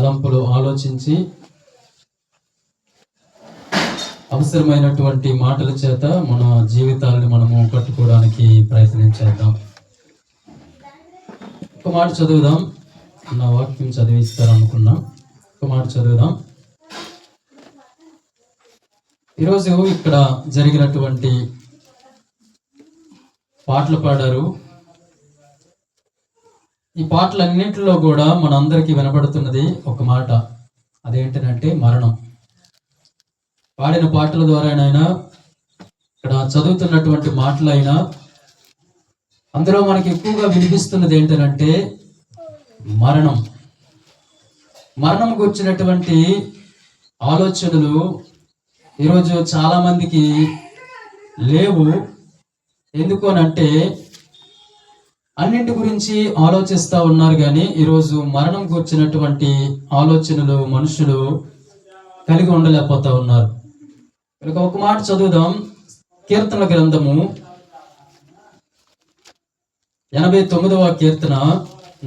తలంపులు ఆలోచించి అవసరమైనటువంటి మాటల చేత మన జీవితాలను మనము కట్టుకోవడానికి ప్రయత్నించేద్దాం. ఒక మాట చదువుదాం. నా వాక్యం చదివిస్తారనుకున్నా. ఒక మాట చదువుదాం. ఈరోజు ఇక్కడ జరిగినటువంటి పాటలు పాడారు. ఈ పాటలన్నింటిలో కూడా మనందరికీ వినపడుతున్నది ఒక మాట. అదేంటంటే మరణం. పాడిన పాటల ద్వారానైనా ఇక్కడ చదువుతున్నటువంటి మాటలైనా అందులో మనకి ఎక్కువగా వినిపిస్తున్నది ఏంటంటే మరణం. మరణం గురించినటువంటి ఆలోచనలు ఈరోజు చాలా మందికి లేవు. ఎందుకు అనంటే అన్నింటి గురించి ఆలోచిస్తూ ఉన్నారు, కానీ ఈరోజు మరణం గురించినటువంటి ఆలోచనలు మనుషులు కలిగి ఉండలేకపోతా ఉన్నారు. కనుక ఒక మాట చదువుదాం. కీర్తన గ్రంథము 89వ కీర్తన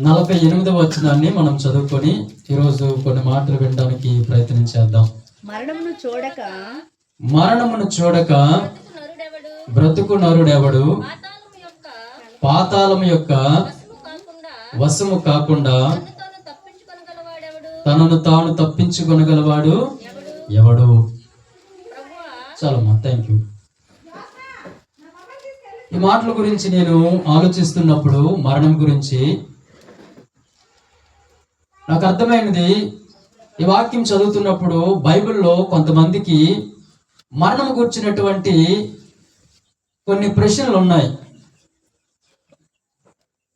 48వ వచనాన్ని మనం చదువుకొని ఈరోజు కొన్ని మాటలు వినడానికి ప్రయత్నించేద్దాం. మరణమును చూడక బ్రతుకు నరుడెవడు, పాతాళము యొక్క వశము కాకుండా తనను తాను తప్పించుకొనగలవాడు ఎవడు? చాలమ్మా, థ్యాంక్ యూ. ఈ మాటల గురించి నేను ఆలోచిస్తున్నప్పుడు మరణం గురించి నాకు అర్థమైనది, ఈ వాక్యం చదువుతున్నప్పుడు బైబిల్లో కొంతమందికి మరణం గురించినటువంటి కొన్ని ప్రశ్నలు ఉన్నాయి.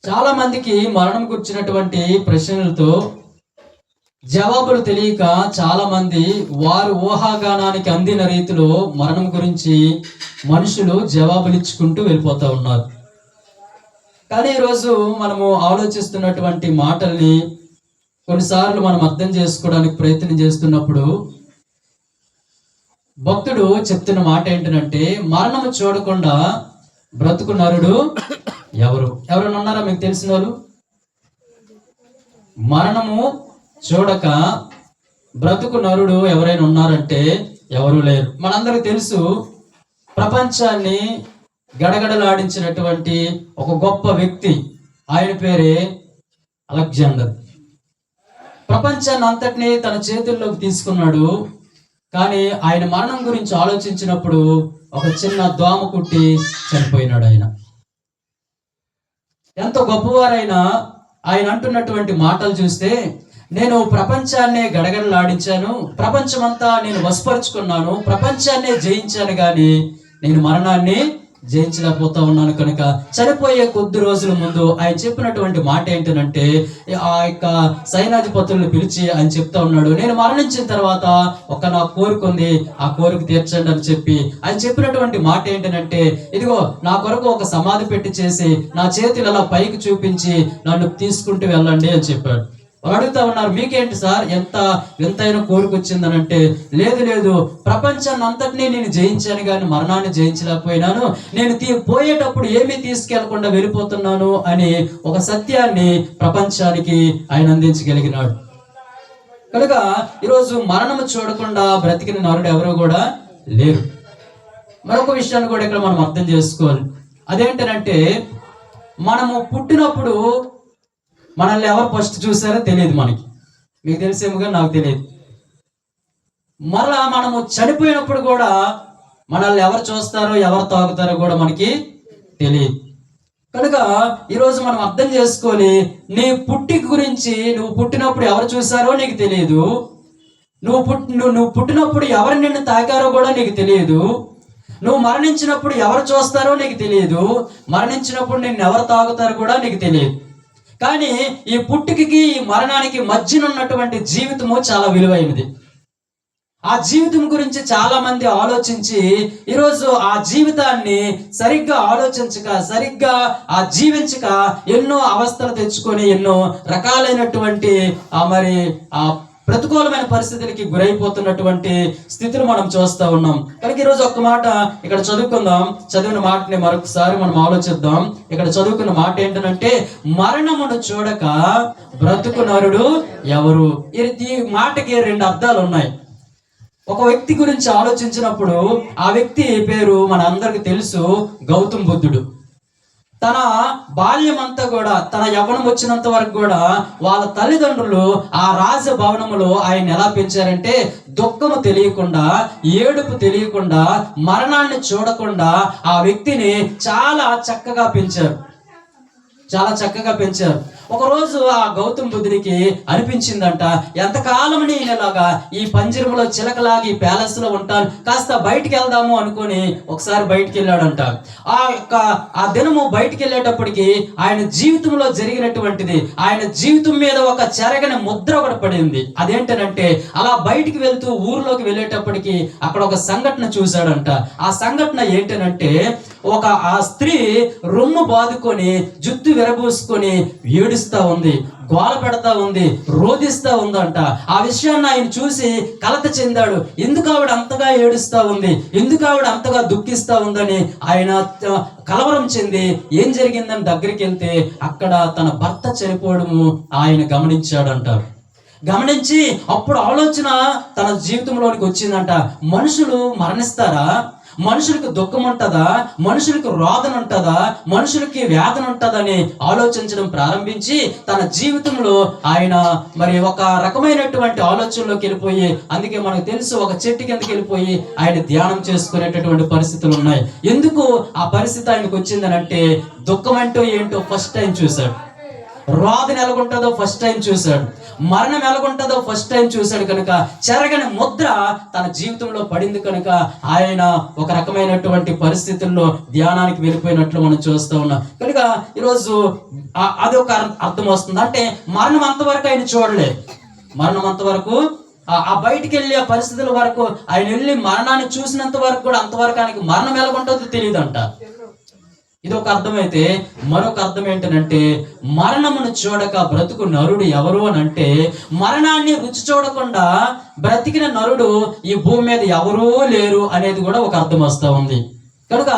చాలా మందికి మరణం గురించినటువంటి ప్రశ్నలతో జవాబులు తెలియక చాలా మంది వారు ఊహాగానానికి అందిన రీతిలో మరణం గురించి మనుషులు జవాబులు ఇచ్చుకుంటూ వెళ్ళిపోతూ ఉన్నారు. కానీ ఈరోజు మనము ఆలోచిస్తున్నటువంటి మాటల్ని కొన్నిసార్లు మనం అర్థం చేసుకోవడానికి ప్రయత్నం చేస్తున్నప్పుడు భక్తుడు చెప్తున్న మాట ఏంటంటే మరణము చూడకుండా బ్రతుకు నరుడు ఎవరు? ఎవరైనా ఉన్నారా మీకు తెలిసిన వాళ్ళు? మరణము చూడక బ్రతుకు నరుడు ఎవరైనా ఉన్నారంటే ఎవరు లేరు. మనందరికి తెలుసు, ప్రపంచాన్ని గడగడలాడించినటువంటి ఒక గొప్ప వ్యక్తి, ఆయన పేరే అలెగ్జాండర్. ప్రపంచాన్ని అంతటినీ తన చేతుల్లోకి తీసుకున్నాడు. కానీ ఆయన మరణం గురించి ఆలోచించినప్పుడు ఒక చిన్న దోమ కుట్టి చనిపోయినాడు. ఆయన ఎంతో గొప్పవారైనా ఆయన అంటున్నటువంటి మాటలు చూస్తే, నేను ప్రపంచాన్నే గడగడలాడించాను, ప్రపంచమంతా నేను వశపరుచుకున్నాను, ప్రపంచాన్నే జయించాను, కానీ నేను మరణాన్ని జయించలేకపోతా ఉన్నాను. కనుక చనిపోయే కొద్ది రోజుల ముందు ఆయన చెప్పినటువంటి మాట ఏంటంటే, ఆ యొక్క సైన్యాధిపతులను పిలిచి ఆయన చెప్తా ఉన్నాడు, నేను మరణించిన తర్వాత ఒక నా కోరిక ఉంది, ఆ కోరిక తీర్చండి అని చెప్పి ఆయన చెప్పినటువంటి మాట ఏంటంటే, ఇదిగో నా కొరకు ఒక సమాధి పెట్టి చేసి నా చేతులు అలా పైకి చూపించి నన్ను తీసుకుంటూ వెళ్ళండి అని చెప్పాడు. వాళ్ళు అడుగుతా ఉన్నారు, మీకేంటి సార్ ఎంత వింతైన కోరిక వచ్చిందనంటే, లేదు ప్రపంచాన్ని అంతటినీ నేను జయించాను కానీ మరణాన్ని జయించలేకపోయినాను, నేను పోయేటప్పుడు ఏమీ తీసుకెళ్లకుండా వెళ్ళిపోతున్నాను అని ఒక సత్యాన్ని ప్రపంచానికి ఆయన అందించగలిగినాడు. కనుక ఈరోజు మరణము చూడకుండా బ్రతికిన నరుడు ఎవరో కూడా లేరు. మరొక విషయాన్ని కూడా ఇక్కడ మనం అర్థం చేసుకోవాలి. అదేంటంటే, మనము పుట్టినప్పుడు మనల్ని ఎవరు ఫస్ట్ చూసారో తెలియదు. మీకు తెలిసేమో నాకు తెలియదు. మరలా మనము చనిపోయినప్పుడు కూడా మనల్ని ఎవరు చూస్తారో ఎవరు తాగుతారో కూడా మనకి తెలియదు. కనుక ఈరోజు మనం అర్థం చేసుకోవాలి, నీ పుట్టిక గురించి, నువ్వు పుట్టినప్పుడు ఎవరు చూసారో నీకు తెలియదు, నువ్వు పుట్టినప్పుడు ఎవరు నిన్ను తాకారో కూడా నీకు తెలియదు, నువ్వు మరణించినప్పుడు ఎవరు చూస్తారో నీకు తెలియదు, మరణించినప్పుడు నిన్ను ఎవరు తాగుతారో కూడా నీకు తెలియదు. కానీ ఈ పుట్టుకకి ఈ మరణానికి మధ్యన ఉన్నటువంటి జీవితము చాలా విలువైనది. ఆ జీవితం గురించి చాలా మంది ఆలోచించి ఈరోజు ఆ జీవితాన్ని సరిగ్గా ఆలోచించక, సరిగ్గా ఆ జీవించక ఎన్నో అవస్థలు తెచ్చుకొని ఎన్నో రకాలైనటువంటి ప్రతికూలమైన పరిస్థితులకి గురైపోతున్నటువంటి స్థితిని మనం చూస్తూ ఉన్నాం. కనుక ఈరోజు ఒక్క మాట ఇక్కడ చదువుకుందాం. చదివిన మాటని మరొకసారి మనం ఆలోచిద్దాం. ఇక్కడ చదువుకున్న మాట ఏంటంటే, మరణమును చూడక బ్రతుకు నరుడు ఎవరు. ఈ మాటకి రెండు అర్థాలు ఉన్నాయి. ఒక వ్యక్తి గురించి ఆలోచించినప్పుడు ఆ వ్యక్తి పేరు మన అందరికి తెలుసు, గౌతమ్ బుద్ధుడు. తన బాల్యం అంతా కూడా, తన యవ్వనం వచ్చినంత వరకు కూడా వాళ్ళ తల్లిదండ్రులు ఆ రాజభవనములో ఆయన ఎలా పెంచారంటే, దుఃఖము తెలియకుండా, ఏడుపు తెలియకుండా, మరణాన్ని చూడకుండా ఆ వ్యక్తిని చాలా చక్కగా పెంచారు. ఒకరోజు ఆ గౌతమ్ బుద్ధుడికి అనిపించిందంట, ఎంతకాలం నేను ఇలాగా ఈ పంజరంలో చిలకలాగి ప్యాలెస్ లో ఉంటాను, కాస్త బయటికి వెళ్దాము అనుకుని ఒకసారి బయటికి వెళ్ళాడంట. ఆ దినము బయటికి వెళ్ళేటప్పటికి ఆయన జీవితంలో జరిగినటువంటిది, ఆయన జీవితం మీద ఒక చెరగని ముద్ర ఒకటి పడింది. అదేంటనంటే, అలా బయటికి వెళ్తూ ఊర్లోకి వెళ్ళేటప్పటికి అక్కడ ఒక సంఘటన చూశాడంట. ఆ సంఘటన ఏంటనంటే, ఆ స్త్రీ రొమ్ము బాదుకొని, జుట్టు విరబూసుకొని ఏడుస్తా ఉంది, గోల పెడతా ఉంది, రోధిస్తా ఉందంట. ఆ విషయాన్ని ఆయన చూసి కలత చెందాడు. ఎందుకు ఆవిడ అంతగా ఏడుస్తా ఉంది, ఎందుకు ఆవిడ అంతగా దుఃఖిస్తా ఉందని ఆయన కలవరం చెంది ఏం జరిగిందని దగ్గరికి వెళ్తే అక్కడ తన భర్త చనిపోవడము ఆయన గమనించాడంట. గమనించి అప్పుడు ఆలోచన తన జీవితంలోనికి వచ్చిందంట, మనుషులు మరణిస్తారా, మనుషులకు దుఃఖం ఉంటుందా, మనుషులకు రోదన ఉంటుందా, మనుషులకి వేదన ఉంటుందని ఆలోచించడం ప్రారంభించి తన జీవితంలో ఆయన మరి ఒక రకమైనటువంటి ఆలోచనలోకి వెళ్ళిపోయి, అందుకే మనకు తెలుసు, ఒక చెట్టు కిందకి వెళ్ళిపోయి ఆయన ధ్యానం చేసుకునేటటువంటి పరిస్థితులు ఉన్నాయి. ఎందుకు ఆ పరిస్థితి ఆయనకు వచ్చిందనంటే, దుఃఖం అంటూ ఏంటో ఫస్ట్ టైం చూశాడు, రోదన ఎలాగుంటుందో ఫస్ట్ టైం చూశాడు, మరణం ఎలాగుంటుందో ఫస్ట్ టైం చూశాడు. కనుక చెరగని ముద్ర తన జీవితంలో పడింది. కనుక ఆయన ఒక రకమైనటువంటి పరిస్థితుల్లో ధ్యానానికి వెళ్ళిపోయినట్లు మనం చూస్తూ ఉన్నాం. కనుక ఈరోజు అది ఒక అర్థం వస్తుంది. అంటే మరణం అంతవరకు ఆయన చూడలే, మరణం అంతవరకు ఆ బయటికి వెళ్ళి ఆ పరిస్థితుల వరకు ఆయన వెళ్ళి మరణాన్ని చూసినంత వరకు కూడా అంతవరకు ఆయనకి మరణం ఎలాగుంటుందో తెలియదంట. ఇది ఒక అర్థమైతే, మరొక అర్థం ఏంటనంటే, మరణమును చూడక బ్రతుకు నరుడు ఎవరు అని అంటే, మరణాన్ని రుచి చూడకుండా బ్రతికిన నరుడు ఈ భూమి మీద ఎవరూ లేరు అనేది కూడా ఒక అర్థం వస్తూ ఉంది. కనుక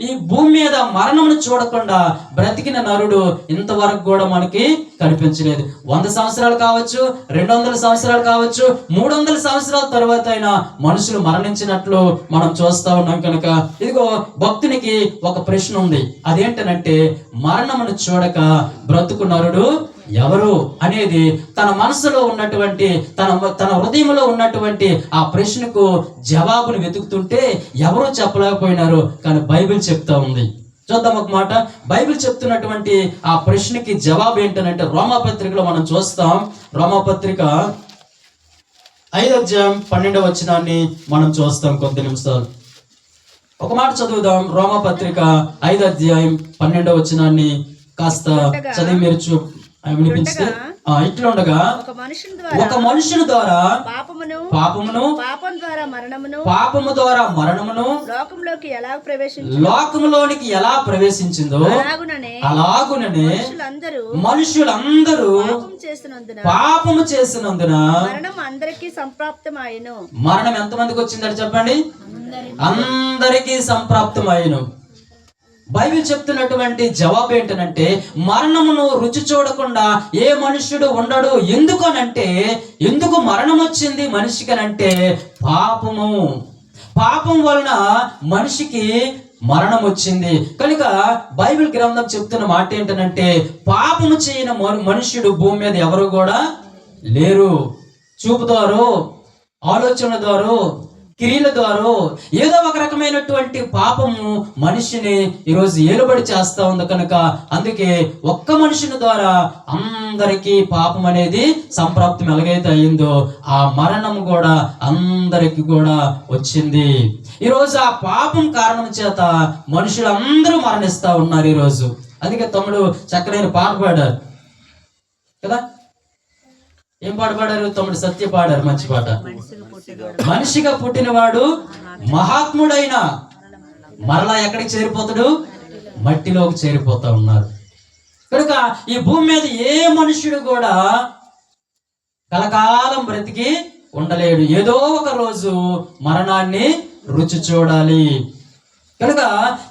ఈ భూమి మీద మరణమును చూడకుండా బ్రతికిన నరుడు ఇంతవరకు కూడా మనకి కనిపించలేదు. 100 సంవత్సరాలు కావచ్చు, 200 సంవత్సరాలు కావచ్చు, 300 సంవత్సరాల తర్వాత అయినా మనుషులు మరణించినట్లు మనం చూస్తా ఉన్నాం. కనుక ఇదిగో భక్తునికి ఒక ప్రశ్న ఉంది. అదేంటనంటే, మరణమును చూడక బ్రతుకు నరుడు ఎవరు అనేది తన మనసులో ఉన్నటువంటి, తన హృదయంలో ఉన్నటువంటి ఆ ప్రశ్నకు జవాబును వెతుకుతుంటే ఎవరూ చెప్పలేకపోయినారు, కానీ బైబిల్ చెప్తా ఉంది. చూద్దాం ఒక మాట. బైబిల్ చెప్తున్నటువంటి ఆ ప్రశ్నకి జవాబు ఏంటనంటే, రోమాపత్రికలో మనం చూస్తాం. రోమాపత్రిక 5వ అధ్యాయం 12వ వచనాన్ని మనం చూస్తాం. కొద్ది నిమిషాలు ఒక మాట చదువుదాం. రోమాపత్రిక 5వ అధ్యాయం 12వ వచనాన్ని కాస్త చదివి మీరు వినిపిస్తే, ఇట్లుండగా ఒక మనుషుని ద్వారా పాపమును, పాపము ద్వారా మరణమును లోకములోనికి ఎలా ప్రవేశించిందో అలాగుననే మనుషులందరూ పాపము చేసినందున మరణం ఎంతమందికి వచ్చిందని చెప్పండి? అందరికీ సంప్రాప్తమైను. బైబిల్ చెప్తున్నటువంటి జవాబు ఏంటనంటే, మరణమును రుచి చూడకుండా ఏ మనుష్యుడు ఉండడు. ఎందుకనంటే, ఎందుకు మరణం వచ్చింది మనిషికనంటే, పాపం వలన మనిషికి మరణం వచ్చింది. కనుక బైబిల్ గ్రంథం చెప్తున్న మాట ఏంటనంటే, పాపము చేయని మనుష్యుడు భూమి మీద ఎవరు కూడా లేరు. చూపు ద్వారా, ఆలోచన ద్వారా, క్రియల ద్వారా ఏదో ఒక రకమైనటువంటి పాపము మనిషిని ఈరోజు ఏలుబడి చేస్తా ఉంది. కనుక అందుకే ఒక్క మనుషుని ద్వారా అందరికీ పాపం అనేది సంప్రాప్తం ఎలాగైతే అయిందో, ఆ మరణం కూడా అందరికి కూడా వచ్చింది. ఈరోజు ఆ పాపం కారణం చేత మనుషులందరూ మరణిస్తా ఉన్నారు ఈరోజు. అందుకే తమ్ముడు చక్కనైన పాట పాడారు కదా. ఏం పాట పాడారు? తమ్ముడు సత్య పాడారు, మంచి పాట. మనిషిగా పుట్టినవాడు మహాత్ముడైన మరలా ఎక్కడికి చేరిపోతాడు? మట్టిలోకి చేరిపోతా ఉన్నారు. కనుక ఈ భూమి మీద ఏ మనుష్యుడు కూడా కలకాలం బ్రతికి ఉండలేడు. ఏదో ఒక రోజు మరణాన్ని రుచి చూడాలి. కనుక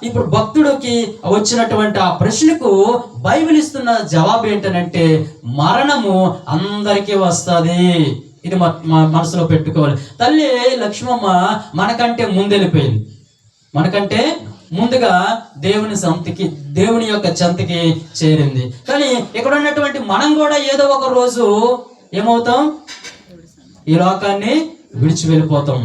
ఇప్పుడు భక్తుడికి వచ్చినటువంటి ఆ ప్రశ్నకు బైబిల్ ఇస్తున్న జవాబు ఏంటనంటే మరణము అందరికీ వస్తుంది. ఇది మనసులో పెట్టుకోవాలి. తల్లి లక్ష్మమ్మ మనకంటే ముందెళ్ళిపోయింది. మనకంటే ముందుగా దేవుని యొక్క చెంతకి చేరింది. కానీ ఇక్కడ ఉన్నటువంటి మనం కూడా ఏదో ఒక రోజు ఏమవుతాం? ఈ లోకాన్ని విడిచి వెళ్ళిపోతాం.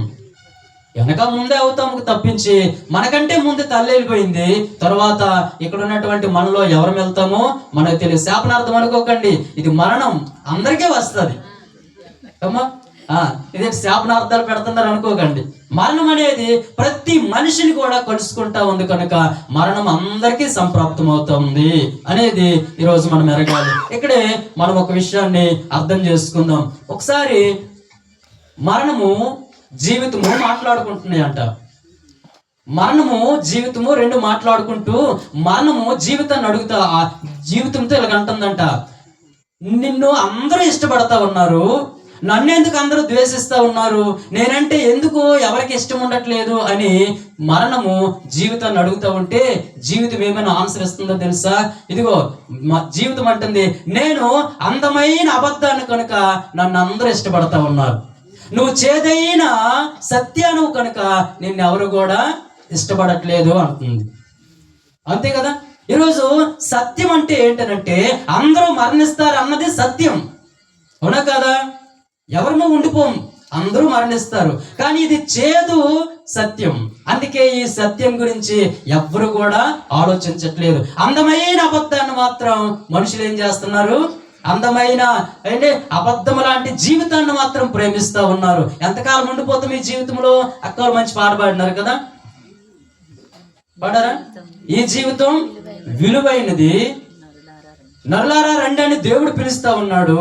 వెనక ముందే అవుతాం తప్పించి మనకంటే ముందు తల్లి వెళ్ళిపోయింది. తర్వాత ఇక్కడ ఉన్నటువంటి మనలో ఎవరు వెళ్తామో మనకు తెలియదు. శాపనార్థం అనుకోకండి, ఇది మరణం అందరికీ వస్తుంది. అమ్మా ఇదే శాపనార్థాలు పెడుతున్నారు అనుకోకండి. మరణం అనేది ప్రతి మనిషిని కూడా కలుసుకుంటా ఉంది. కనుక మరణం అందరికీ సంప్రాప్తం అవుతుంది అనేది ఈరోజు మనం ఎరగాలి. ఇక్కడే మనం ఒక విషయాన్ని అర్థం చేసుకుందాం. ఒకసారి మరణము జీవితము మాట్లాడుకుంటున్నాయంట. మరణము జీవితము రెండు మాట్లాడుకుంటూ మరణము జీవితాన్ని అడుగుతా జీవితంతో ఇలాగంటుందంట, నిన్ను అందరూ ఇష్టపడతా ఉన్నారు, నన్ను ఎందుకు అందరూ ద్వేషిస్తా ఉన్నారు, నేనంటే ఎందుకు ఎవరికి ఇష్టం ఉండట్లేదు అని మరణము జీవితాన్ని అడుగుతా ఉంటే జీవితం ఏమైనా ఆన్సర్ ఇస్తుందో తెలుసా? ఇదిగో జీవితం అంటుంది, నేను అందమైన అబద్ధాన్ని కనుక నన్ను అందరూ ఇష్టపడతా ఉన్నారు, నువ్వు చేదైన సత్యాను కనుక నిన్నెవరు కూడా ఇష్టపడట్లేదు అంటుంది. అంతే కదా. ఈరోజు సత్యం అంటే ఏంటనంటే అందరూ మరణిస్తారు అన్నది సత్యం, అవునా కదా? ఎవరు ఉండిపోం, అందరూ మరణిస్తారు. కానీ ఇది చేదు సత్యం. అందుకే ఈ సత్యం గురించి ఎవ్వరు కూడా ఆలోచించట్లేదు. అందమైన అబద్ధాన్ని మాత్రం మనుషులు ఏం చేస్తున్నారు? అందమైన అంటే అబద్ధం లాంటి జీవితాన్ని మాత్రం ప్రేమిస్తూ ఉన్నారు. ఎంతకాలం ఉండిపోతాం ఈ జీవితంలో? అక్కలు మంచి పాట పాడినారు కదా, పాడారా? ఈ జీవితం విలువైనది, నరులారా రండి అని దేవుడు పిలుస్తా ఉన్నాడు.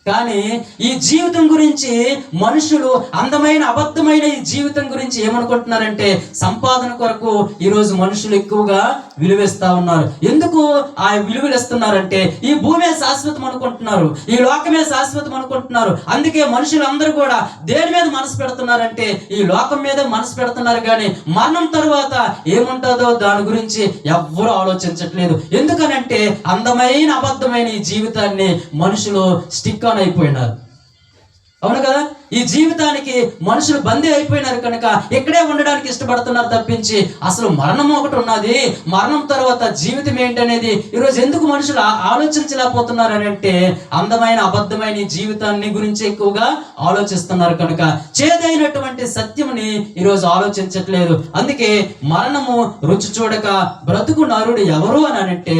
కానీ ఈ జీవితం గురించి మనుషులు అందమైన అబద్ధమైన ఈ జీవితం గురించి ఏమనుకుంటున్నారంటే సంపాదన కొరకు ఈరోజు మనుషులు ఎక్కువగా విలువిస్తా ఉన్నారు. ఎందుకు ఆ విలువలు ఇస్తున్నారంటే ఈ భూమే శాశ్వతం అనుకుంటున్నారు, ఈ లోకమే శాశ్వతం అనుకుంటున్నారు. అందుకే మనుషులందరూ కూడా దేని మీద మనసు పెడుతున్నారంటే ఈ లోకం మీద మనసు పెడుతున్నారు. కానీ మరణం తర్వాత ఏముంటుందో దాని గురించి ఎవ్వరూ ఆలోచించట్లేదు. ఎందుకనంటే అందమైన అబద్ధమైన ఈ జీవితాన్ని మనుషులు స్టిక్ అయిపోయినారు, అవును కదా? ఈ జీవితానికి మనుషులు బందీ అయిపోయినారు కనుక ఇక్కడే ఉండడానికి ఇష్టపడుతున్నారు తప్పించి అసలు మరణం ఒకటి ఉన్నది, మరణం తర్వాత జీవితం ఏంటనేది ఈరోజు ఎందుకు మనుషులు ఆలోచించలేకపోతున్నారు అని అంటే అందమైన అబద్ధమైన ఈ జీవితాన్ని గురించి ఎక్కువగా ఆలోచిస్తున్నారు కనుక చేదైనటువంటి సత్యంని ఈరోజు ఆలోచించట్లేదు. అందుకే మరణము రుచి చూడక బ్రతుకు నరుడు ఎవరు అని అంటే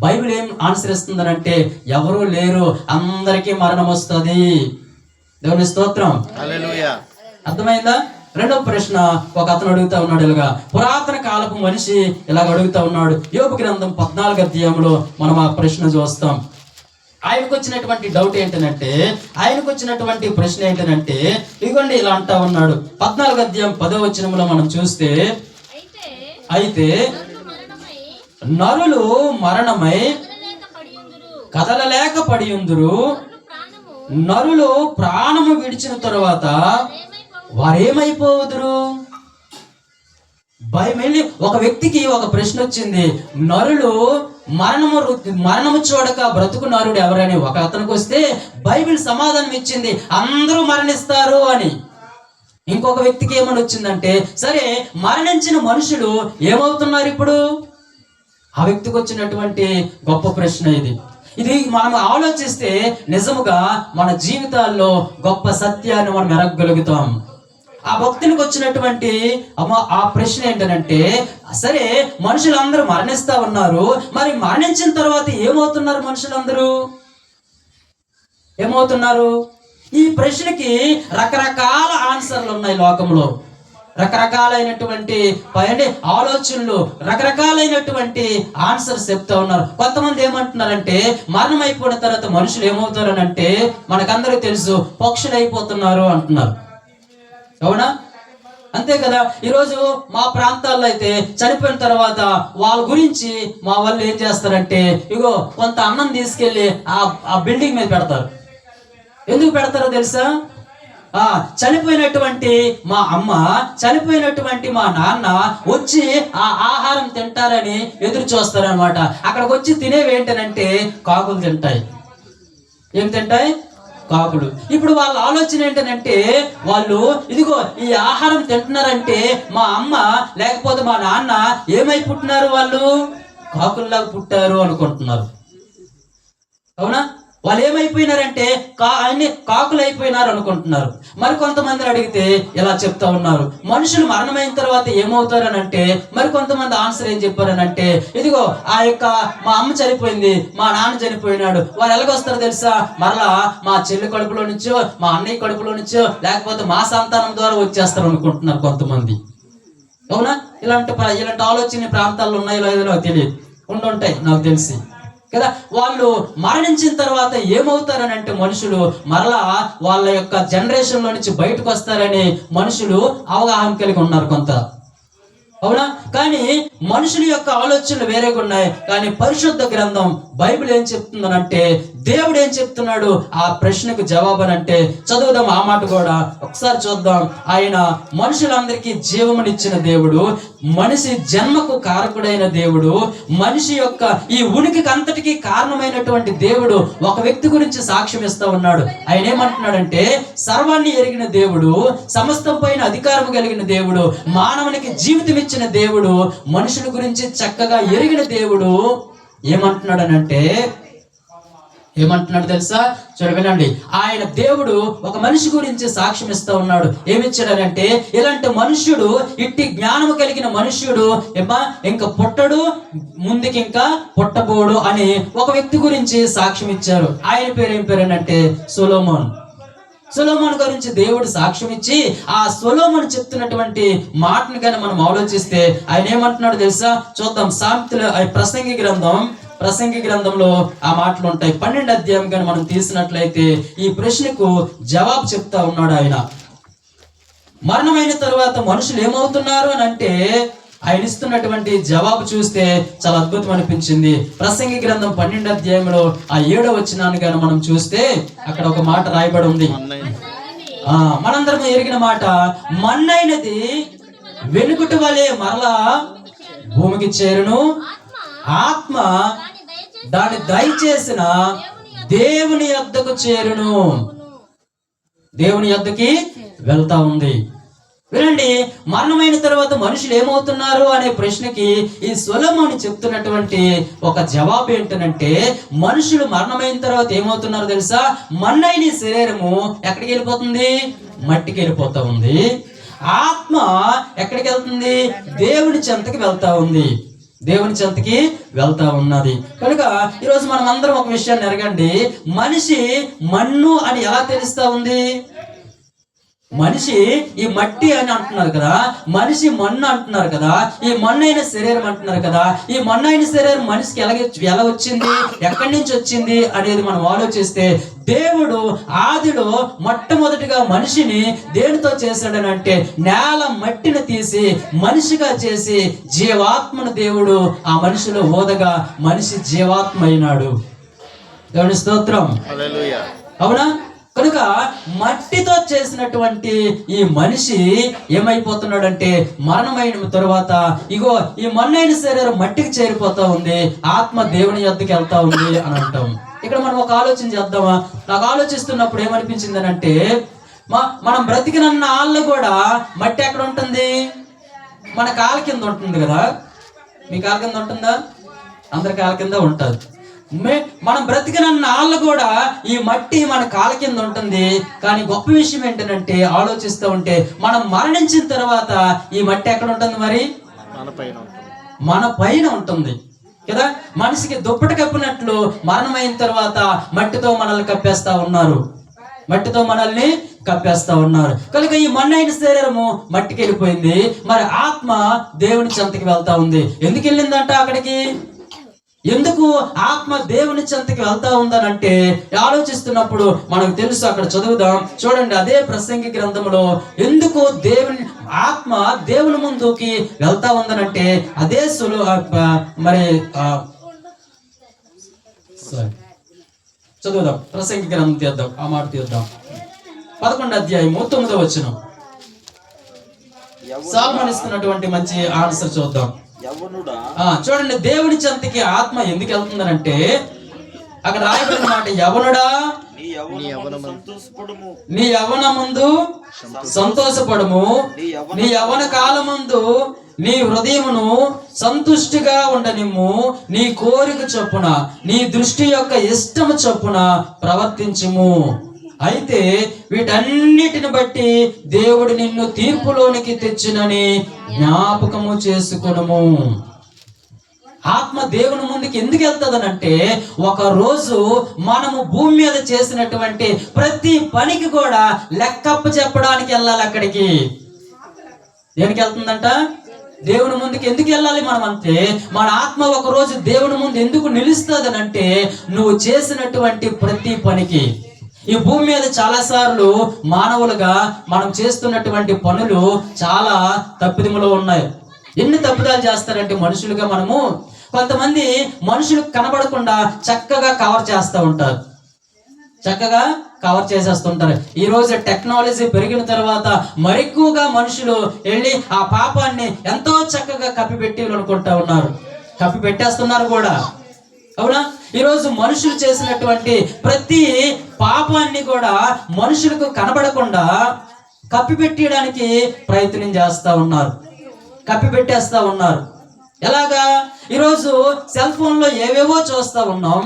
బైబిల్ ఏం ఆన్సర్ ఇస్తుందనంటే ఎవరూ లేరు, అందరికీ మరణం వస్తుంది. దేవుని స్తోత్రం, హల్లెలూయా. అర్థమైందా? రెండవ ప్రశ్న ఒక అతను అడుగుతా ఉన్నాడు, ఇలాగా పురాతన కాలపు మనిషి ఇలాగ అడుగుతా ఉన్నాడు. యోబు గ్రంథం 14వ అధ్యాయంలో మనం ఆ ప్రశ్న చూస్తాం. ఆయనకు వచ్చినటువంటి డౌట్ ఏంటంటే, ఆయనకు వచ్చినటువంటి ప్రశ్న ఏంటంటే ఇదిగోండి ఇలా అంటా ఉన్నాడు. 14వ అధ్యాయం 10వ వచనంలో మనం చూస్తే, అయితే నరులు మరణమై కదలలేక పడియుందురు, నరులు ప్రాణము విడిచిన తరువాత వారేమైపోదురు? భయమేంటి? ఒక వ్యక్తికి ఒక ప్రశ్న వచ్చింది, నరులు మరణము చూడక బ్రతుకు నరుడు ఎవరని ఒక అతనికి వస్తే బైబిల్ సమాధానం ఇచ్చింది అందరూ మరణిస్తారు అని. ఇంకొక వ్యక్తికి ఏమని వచ్చిందంటే, సరే మరణించిన మనుషులు ఏమవుతున్నారు ఇప్పుడు? ఆ వ్యక్తికి వచ్చినటువంటి గొప్ప ప్రశ్న ఇది మనం ఆలోచిస్తే నిజముగా మన జీవితాల్లో గొప్ప సత్యాన్ని మనం ఎరగగలుగుతాం. ఆ భక్తునికి వచ్చినటువంటి ఆ ప్రశ్న ఏంటంటే, సరే మనుషులందరూ మరణిస్తా ఉన్నారు, మరి మరణించిన తర్వాత ఏమవుతున్నారు? మనుషులందరూ ఏమవుతున్నారు? ఈ ప్రశ్నకి రకరకాల ఆన్సర్లు ఉన్నాయి లోకంలో. రకరకాలైనటువంటి ఆలోచనలు, రకరకాలైనటువంటి ఆన్సర్స్ చెప్తా ఉన్నారు. కొంతమంది ఏమంటున్నారంటే మరణం అయిపోయిన తర్వాత మనుషులు ఏమవుతారు అంటే మనకందరికీ తెలుసు, పక్షులు అయిపోతున్నారు అంటున్నారు, అవునా? అంతే కదా. ఈరోజు మా ప్రాంతాల్లో అయితే చనిపోయిన తర్వాత వాళ్ళ గురించి మా వాళ్ళు ఏం చేస్తారంటే ఇగో కొంత అన్నం తీసుకెళ్లి ఆ బిల్డింగ్ మీద పెడతారు. ఎందుకు పెడతారో తెలుసా? చనిపోయినటువంటి మా అమ్మ, చనిపోయినటువంటి మా నాన్న వచ్చి ఆ ఆహారం తింటారని ఎదురు చూస్తారనమాట. అక్కడికి వచ్చి తినేవి ఏంటనంటే కాకులు తింటాయి. ఏం తింటాయి? కాకులు. ఇప్పుడు వాళ్ళ ఆలోచన ఏంటనంటే, వాళ్ళు ఇదిగో ఈ ఆహారం తింటున్నారంటే మా అమ్మ లేకపోతే మా నాన్న ఏమై పుట్టినారు, వాళ్ళు కాకుల్లాగా పుట్టారు అనుకుంటున్నారు. అవునా? వాళ్ళు ఏమైపోయినారంటే అన్ని కాకులు అయిపోయినారు అనుకుంటున్నారు. మరి కొంతమందిని అడిగితే ఇలా చెప్తా ఉన్నారు, మనుషులు మరణమైన తర్వాత ఏమవుతారనంటే, మరి కొంతమంది ఆన్సర్ ఏం చెప్పారనంటే, ఇదిగో ఆ యొక్క మా అమ్మ చనిపోయింది, మా నాన్న చనిపోయినాడు, వారు ఎలాగొస్తారో తెలుసా? మరలా మా చెల్లి కడుపులో నుంచో, మా అన్నయ్య కడుపులో నుంచో, లేకపోతే మా సంతానం ద్వారా వచ్చేస్తారు అనుకుంటున్నారు కొంతమంది. అవునా? ఇలాంటి ఆలోచన ప్రాంతాల్లో ఉన్నాయో లేదో నాకు తెలియదు, ఉండుంటాయి నాకు తెలిసి కదా. వాళ్ళు మరణించిన తర్వాత ఏమవుతారని అంటే, మనుషులు మరలా వాళ్ళ యొక్క జనరేషన్ లో నుంచి బయటకు వస్తారని మనుషులు అవగాహన కలిగి ఉన్నారు కొంత. అవునా? కానీ మనుషుల యొక్క ఆలోచనలు వేరేగా ఉన్నాయి. కానీ పరిశుద్ధ గ్రంథం బైబిల్ ఏం చెప్తుందనంటే, దేవుడు ఏం చెప్తున్నాడు ఆ ప్రశ్నకు జవాబు అనంటే, చదువుదాం ఆ మాట కూడా ఒకసారి చూద్దాం. ఆయన మనుషులందరికీ జీవమునిచ్చిన దేవుడు, మనిషి జన్మకు కారకుడైన దేవుడు, మనిషి యొక్క ఈ ఉనికికి అంతటికీ కారణమైనటువంటి దేవుడు ఒక వ్యక్తి గురించి సాక్ష్యం ఇస్తా ఉన్నాడు. ఆయన ఏమంటున్నాడంటే, సర్వాన్ని ఎరిగిన దేవుడు, సమస్తం పైన అధికారం కలిగిన దేవుడు, మానవునికి జీవితం ఇచ్చిన దేవుడు, మనుషుల గురించి చక్కగా ఎరిగిన దేవుడు ఏమంటున్నాడు తెలుసా? వినండి. ఆయన దేవుడు ఒక మనిషి గురించి సాక్ష్యం ఇస్తా ఉన్నాడు. ఏమిచ్చాడనంటే, ఇలాంటి మనుష్యుడు, ఇట్టి జ్ఞానము కలిగిన మనుష్యుడు ఇంకా పుట్టడు, ముందుకి ఇంకా పుట్టబోడు అని ఒక వ్యక్తి గురించి సాక్ష్యం ఇచ్చారు. ఆయన పేరు ఏం పేరేనంటే సొలొమోన్. సొలొమోను గురించి దేవుడు సాక్ష్యం ఇచ్చి, ఆ సొలొమోను చెప్తున్నటువంటి మాటను కానీ మనం ఆలోచిస్తే ఆయన ఏమంటున్నాడు తెలుసా? చూద్దాం. సామెతల ప్రసంగి గ్రంథంలో ఆ మాటలు ఉంటాయి. 12వ అధ్యాయం కానీ మనం తీసినట్లయితే ఈ ప్రశ్నకు జవాబు చెప్తా ఉన్నాడు ఆయన. మరణమైన తరువాత మనుషులు ఏమవుతున్నారు అని అంటే, ఆయన ఇస్తున్నటువంటి జవాబు చూస్తే చాలా అద్భుతం అనిపించింది. ప్రసంగి గ్రంథం 12వ అధ్యాయంలో ఆ 7వ వచనాన్ని కానీ మనం చూస్తే అక్కడ ఒక మాట రాయబడి ఉంది. మనందరం ఎరిగిన మాట, మన్నైనది వెనుకటి వలె మరలా భూమికి చేరును, ఆత్మ దాన్ని దయచేసిన దేవుని యొద్దకు చేరును. దేవుని యొద్దకి వెళ్తా ఉంది. వినండి, మరణమైన తర్వాత మనుషులు ఏమవుతున్నారు అనే ప్రశ్నకి ఈ సొలొమోను చెప్తున్నటువంటి ఒక జవాబు ఏంటనంటే, మనుషులు మరణమైన తర్వాత ఏమవుతున్నారు తెలుసా? మన్నైన శరీరము ఎక్కడికి వెళ్ళిపోతుంది? మట్టికి వెళ్ళిపోతా ఉంది. ఆత్మ ఎక్కడికి వెళ్తుంది? దేవుని చెంతకి వెళ్తా ఉంది. దేవుని చెంతకి వెళ్తా ఉన్నది. కనుక ఈరోజు మనం అందరం ఒక విషయాన్ని ఎరగండి. మనిషి మన్ను అని ఎలా తెలుస్తా ఉంది? మనిషి ఈ మట్టి అని అంటున్నారు కదా, మనిషి మన్ను అంటున్నారు కదా, ఈ మన్నైన శరీరం అంటున్నారు కదా. ఈ మన్నైన శరీరం మనిషికి ఎలా వచ్చింది, ఎక్కడి నుంచి వచ్చింది అనేది మనం ఆలోచిస్తే, దేవుడు ఆదిలో మొట్టమొదటిగా మనిషిని దేనితో చేశాడని అంటే, నేల మట్టిని తీసి మనిషిగా చేసి జీవాత్మను దేవుడు ఆ మనిషిలో ఓదగా మనిషి జీవాత్మ అయినాడు. దేవుని స్తోత్రం. హల్లెలూయా. అవునా? కనుక మట్టితో చేసినటువంటి ఈ మనిషి ఏమైపోతున్నాడంటే, మరణమైన తరువాత ఇగో ఈ మన్నైన శరీరం మట్టికి చేరిపోతా ఉంది, ఆత్మ దేవుని యొద్దకు వెళ్తా ఉంది అని అంటాం. ఇక్కడ మనం ఒక ఆలోచన చేద్దామా? నాకు ఆలోచిస్తున్నప్పుడు ఏమనిపించింది అని అంటే, మనం బ్రతికినన్న ఆళ్ళు కూడా మట్టి ఎక్కడ ఉంటుంది? మన కాళ్ళ కింద ఉంటుంది కదా. మీ కాళ్ళ కింద ఉంటుందా? అందరి కాళ్ళ కింద ఉంటుంది. మనం బ్రతికినన్న ఆళ్ళు కూడా ఈ మట్టి మన కాళ్ళ కింద ఉంటుంది. కానీ గొప్ప విషయం ఏంటంటే, ఆలోచిస్తూ ఉంటే మనం మరణించిన తర్వాత ఈ మట్టి ఎక్కడ ఉంటుంది? మరి మన పైన ఉంటుంది కదా. మనిషికి దుప్పటి కప్పినట్లు మరణమైన తర్వాత మట్టితో మనల్ని కప్పేస్తా ఉన్నారు, మట్టితో మనల్ని కప్పేస్తా ఉన్నారు. కనుక ఈ మన్నైన శరీరము మట్టికి వెళ్ళిపోయింది. మరి ఆత్మ దేవుని చెంతకి వెళ్తా ఉంది. ఎందుకు వెళ్ళిందంట అక్కడికి? ఎందుకు ఆత్మ దేవుని చెంతకి వెళ్తా ఉందనంటే, ఆలోచిస్తున్నప్పుడు మనకు తెలుసు. అక్కడ చదువుదాం, చూడండి. అదే ప్రసంగి గ్రంథంలో ఎందుకు దేవుని ఆత్మ దేవుని ముందుకి వెళ్తా ఉందనంటే, అదే చదువుదాం, ప్రసంగి గ్రంథం తీద్దాం, ఆ మాట తీద్దాం. 11వ అధ్యాయము 9వ వచనం. సాల్మన్ ఇస్తున్నటువంటి మంచి ఆన్సర్ చూద్దాం. చూడండి, దేవుని చెంతకి ఆత్మ ఎందుకు వెళ్తుందనంటే అక్కడ రాయబడిన మాట, యవనుడా నీ యవ్వనమందు సంతోషపడము, నీ యవ్వన కాలమందు నీ హృదయమును సంతుష్టిగా ఉండనిమ్ము, నీ కోరిక చొప్పున నీ దృష్టి యొక్క ఇష్టము చొప్పున ప్రవర్తించుము. అయితే వీటన్నిటిని బట్టి దేవుడు నిన్ను తీర్పులోనికి తెచ్చునని జ్ఞాపకము చేసుకొనుము. ఆత్మ దేవుని ముందుకు ఎందుకు వెళ్తుందనంటే, ఒక రోజు మనము భూమి మీద చేసినటువంటి ప్రతి పనికి కూడా లెక్కప్ప చెప్పడానికి వెళ్ళాలి. అక్కడికి దేనికి వెళ్తుందంట? దేవుని ముందుకు ఎందుకు వెళ్ళాలి మనం అంటే, మన ఆత్మ ఒక రోజు దేవుని ముందు ఎందుకు నిలుస్తుందనంటే, నువ్వు చేసినటువంటి ప్రతి పనికి. ఈ భూమి మీద చాలా సార్లు మానవులుగా మనం చేస్తున్నటువంటి పనులు చాలా తప్పిదములో ఉన్నాయి. ఎన్ని తప్పిదాలు చేస్తారంటే మనుషులుగా మనము, కొంతమంది మనుషులు కనబడకుండా చక్కగా కవర్ చేస్తూ ఉంటారు, చక్కగా కవర్ చేసేస్తుంటారు. ఈ రోజు టెక్నాలజీ పెరిగిన తర్వాత మరెక్కువగా మనుషులు వెళ్ళి ఆ పాపాన్ని ఎంతో చక్కగా కప్పిపెట్టి అనుకుంటా ఉన్నారు, కప్పి పెట్టేస్తున్నారు కూడా. అవునా? ఈరోజు మనుషులు చేసినటువంటి ప్రతి పాపాన్ని కూడా మనుషులకు కనబడకుండా కప్పిపెట్టడానికి ప్రయత్నం చేస్తా ఉన్నారు, కప్పిపెట్టేస్తా ఉన్నారు. ఎలాగా? ఈరోజు సెల్ ఫోన్ లో ఏవేవో చూస్తా ఉన్నాం,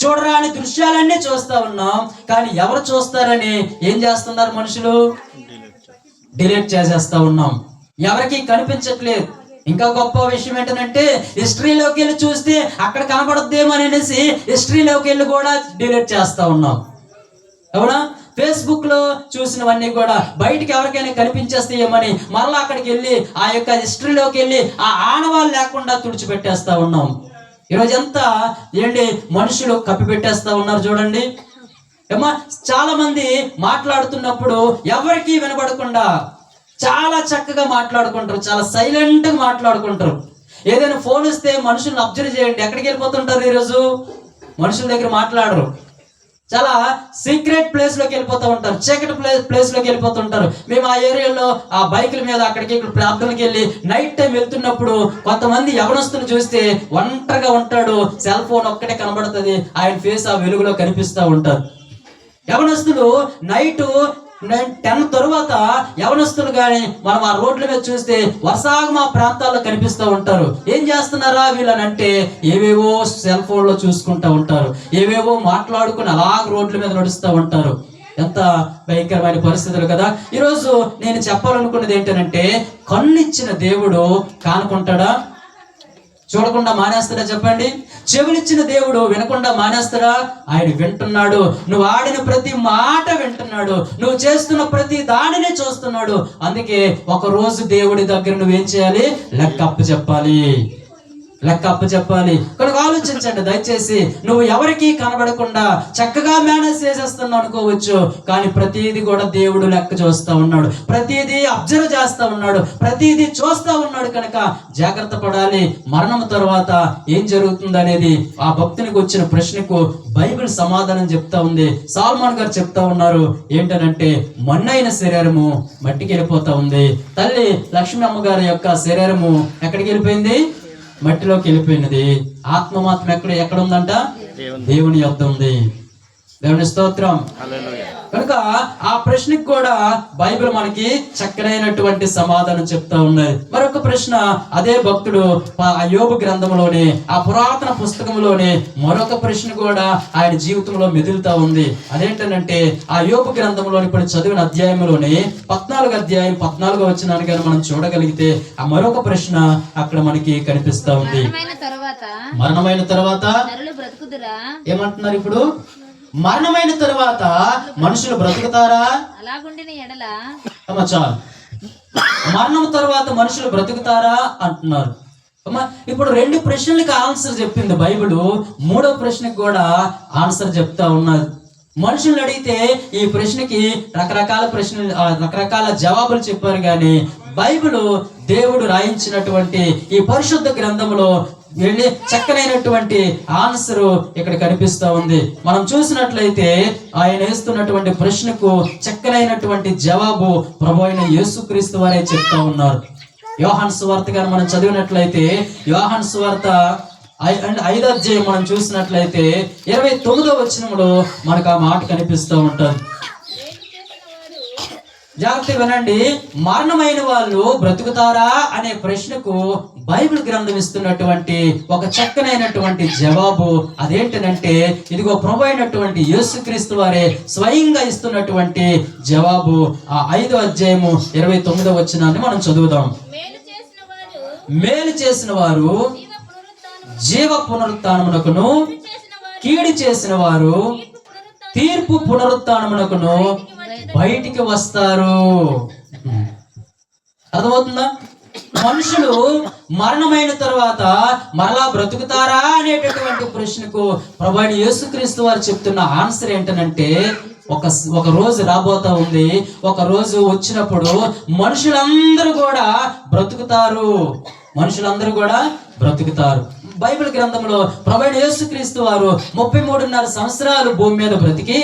చూడరాని దృశ్యాలన్నీ చూస్తా ఉన్నాం. కానీ ఎవరు చూస్తారని ఏం చేస్తున్నారు మనుషులు? డిలీట్ చేసేస్తా ఉన్నాం, ఎవరికి కనిపించట్లేదు. ఇంకా గొప్ప విషయం ఏంటంటే, హిస్టరీలోకి వెళ్ళి చూస్తే అక్కడ కనబడద్దేమో అనేసి హిస్టరీలోకి వెళ్ళి కూడా డిలీట్ చేస్తా ఉన్నాం. అవునా? ఫేస్బుక్ లో చూసినవన్నీ కూడా బయటికి ఎవరికైనా కనిపించేస్తాయేమని మరలా అక్కడికి వెళ్ళి ఆ యొక్క హిస్టరీలోకి వెళ్ళి ఆ ఆనవాళ్ళు లేకుండా తుడిచిపెట్టేస్తా ఉన్నాం. ఈరోజు ఎంత ఏంటి మనుషులు కప్పిపెట్టేస్తా ఉన్నారు చూడండి. ఏమా, చాలా మంది మాట్లాడుతున్నప్పుడు ఎవరికి వినబడకుండా చాలా చక్కగా మాట్లాడుకుంటారు, చాలా సైలెంట్ గా మాట్లాడుకుంటారు. ఏదైనా ఫోన్ ఇస్తే మనుషుల్ని అబ్జర్వ్ చేయండి, ఎక్కడికి వెళ్ళిపోతుంటారు ఈరోజు? మనుషుల దగ్గర మాట్లాడరు, చాలా సీక్రెట్ ప్లేస్ లోకి వెళ్ళిపోతూ ఉంటారు, చీకటి ప్లేస్ లోకి వెళ్ళిపోతుంటారు. మేము ఆ ఏరియాలో ఆ బైకుల మీద అక్కడికి ఇక్కడ ప్రార్థనకి వెళ్ళి నైట్ టైం వెళ్తున్నప్పుడు కొంతమంది యవనస్తులు చూస్తే ఒంటరిగా ఉంటాడు, సెల్ ఫోన్ ఒక్కటే కనబడుతుంది, ఆయన ఫేస్ ఆ వెలుగులో కనిపిస్తూ ఉంటారు. యవనస్తులు నైట్ 10 తరువాత యవనస్తులు కానీ మనం ఆ రోడ్ల మీద చూస్తే వరుసగా మా ప్రాంతాల్లో కనిపిస్తూ ఉంటారు. ఏం చేస్తున్నారా వీళ్ళనంటే, ఏవేవో సెల్ ఫోన్ లో చూసుకుంటూ ఉంటారు, ఏవేవో మాట్లాడుకుని అలాగ రోడ్ల మీద నడుస్తూ ఉంటారు. ఎంత భయంకరమైన పరిస్థితులు కదా. ఈరోజు నేను చెప్పాలనుకున్నది ఏంటంటే, కన్నిచ్చిన దేవుడు కానుకుంటాడా? చూడకుండా మానేస్తాడా? చెప్పండి. చెవులిచ్చిన దేవుడు వినకుండా మానేస్తాడా? ఆయన వింటున్నాడు. నువ్వు ఆడిన ప్రతి మాట వింటున్నాడు, నువ్వు చేస్తున్న ప్రతి దానిని చూస్తున్నాడు. అందుకే ఒక రోజు దేవుడి దగ్గర నువ్వేం చేయాలి? లెక్క అప్పు చెప్పాలి, లెక్క అప్పు చెప్పాలి. కనుక ఆలోచించండి దయచేసి. నువ్వు ఎవరికి కనబడకుండా చక్కగా మేనేజ్ చేసేస్తున్నావు అనుకోవచ్చు, కానీ ప్రతిదీ కూడా దేవుడు లెక్క చూస్తా ఉన్నాడు, ప్రతిదీ అబ్జర్వ్ చేస్తా ఉన్నాడు, ప్రతిదీ చూస్తా ఉన్నాడు. కనుక జాగ్రత్త పడాలి. మరణం తర్వాత ఏం జరుగుతుంది అనేది ఆ భక్తునికి వచ్చిన ప్రశ్నకు బైబిల్ సమాధానం చెప్తా ఉంది. సాల్మాన్ గారు చెప్తా ఉన్నారు ఏంటనంటే, మన్నైన శరీరము మట్టికి వెళ్ళిపోతా ఉంది. తల్లి లక్ష్మీ అమ్మగారి యొక్క శరీరము ఎక్కడికి వెళ్ళిపోయింది? మట్టిలోకి వెళ్ళిపోయినది. ఆత్మ మాత్రం ఎక్కడ ఉందంట? దేవుని యొద్ద ఉంది. దేవుని స్తోత్రం. కనుక ఆ ప్రశ్నకు కూడా బైబిల్ మనకి చక్కనైనటువంటి సమాధానం చెప్తా ఉన్నది. మరొక ప్రశ్న అదే భక్తుడు ఆ యోబు గ్రంథంలోనే, ఆ పురాతన పుస్తకంలోనే మరొక ప్రశ్న కూడా ఆయన జీవితంలో మెదులుతా ఉంది. అదేంటంటే, ఆ యోబు గ్రంథంలోని ఇప్పుడు చదివిన అధ్యాయంలోనే 14వ అధ్యాయం 14వ వచనాన్ని కానీ మనం చూడగలిగితే ఆ మరొక ప్రశ్న అక్కడ మనకి కనిపిస్తా ఉంది. మరణమైన తర్వాత ఏమంటున్నారు ఇప్పుడు? మరణమైన తర్వాత మనుషులు బ్రతుకుతారా? చాలు, మరణం తర్వాత మనుషులు బ్రతుకుతారా అంటున్నారు. ఇప్పుడు 2 ప్రశ్నలకు ఆన్సర్ చెప్పింది బైబిల్, 3వ ప్రశ్నకు కూడా ఆన్సర్ చెప్తా ఉన్నది. మనుషుల్ని అడిగితే ఈ ప్రశ్నకి రకరకాల ప్రశ్నలు, రకరకాల జవాబులు చెప్పారు. కానీ బైబిల్ దేవుడు రాయించినటువంటి ఈ పరిశుద్ధ గ్రంథంలో వెళ్ళి చక్కనైనటువంటి ఆన్సర్ ఇక్కడ కనిపిస్తా ఉంది. మనం చూసినట్లయితే ఆయన వేస్తున్నటువంటి ప్రశ్నకు చక్కనైనటువంటి జవాబు ప్రభు అయిన యేసుక్రీస్తు వారే చెప్తా ఉన్నారు. యోహాను సువార్త గారు మనం చదివినట్లయితే యోహాను సువార్త 5వ అధ్యాయం మనం చూసినట్లయితే 29వ వచనంలో మనకు ఆ మాట కనిపిస్తూ ఉంటుంది. జాగ్రత్త వినండి. మరణమైన వాళ్ళు బ్రతుకుతారా అనే ప్రశ్నకు బైబిల్ గ్రంథం ఇస్తున్నటువంటి ఒక చక్కనైనటువంటి జవాబు అదేంటనంటే, ఇదిగో ప్రభు అయినటువంటి యేసుక్రీస్తు వారే స్వయంగా ఇస్తున్నటువంటి జవాబు. ఆ 5వ అధ్యాయము 29వ వచనాన్ని మనం చదువుదాం. మేలు చేసిన వారు జీవ పునరుత్థానమునకును, కీడు చేసిన వారు తీర్పు పునరుత్థానమునకును బయటికి వస్తారు. అర్థమవుతుందా? మనుషులు మరణమైన తర్వాత మరలా బ్రతుకుతారా అనేటటువంటి ప్రశ్నకు ప్రభు అయిన యేసుక్రీస్తు వారు చెప్తున్న ఆన్సర్ ఏంటనంటే, ఒక రోజు రాబోతా ఉంది. ఒక రోజు వచ్చినప్పుడు మనుషులందరూ కూడా బ్రతుకుతారు. మనుషులందరూ కూడా బ్రతుకుతారు. బైబిల్ గ్రంథంలో ప్రభు అయిన యేసుక్రీస్తు వారు 33.5 సంవత్సరాలు భూమి మీద బ్రతికి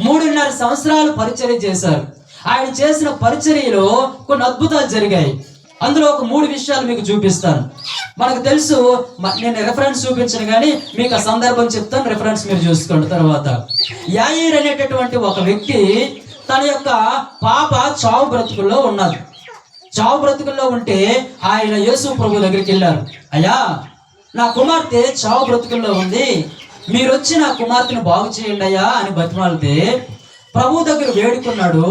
3.5 సంవత్సరాలు పరిచర్య చేశారు. ఆయన చేసిన పరిచర్యలో కొన్ని అద్భుతాలు జరిగాయి. అందులో ఒక 3 విషయాలు మీకు చూపిస్తాను. మనకు తెలుసు, నేను రెఫరెన్స్ చూపించను కానీ మీకు ఆ సందర్భం చెప్తాను, రెఫరెన్స్ మీరు చూసుకోండి. తర్వాత యాయీర్ అనేటటువంటి ఒక వ్యక్తి తన యొక్క పాప చావు బ్రతుకుల్లో ఉన్నది. చావు బ్రతుకుల్లో ఉంటే ఆయన యేసు ప్రభు దగ్గరికి వెళ్ళారు. అయ్యా, నా కుమార్తె చావు బ్రతుకుల్లో ఉంది, మీరు వచ్చి నా కుమార్తెను బాగు చేయండి అయ్యా అని బతిమాలితే ప్రభు దగ్గర వేడుకున్నాడు.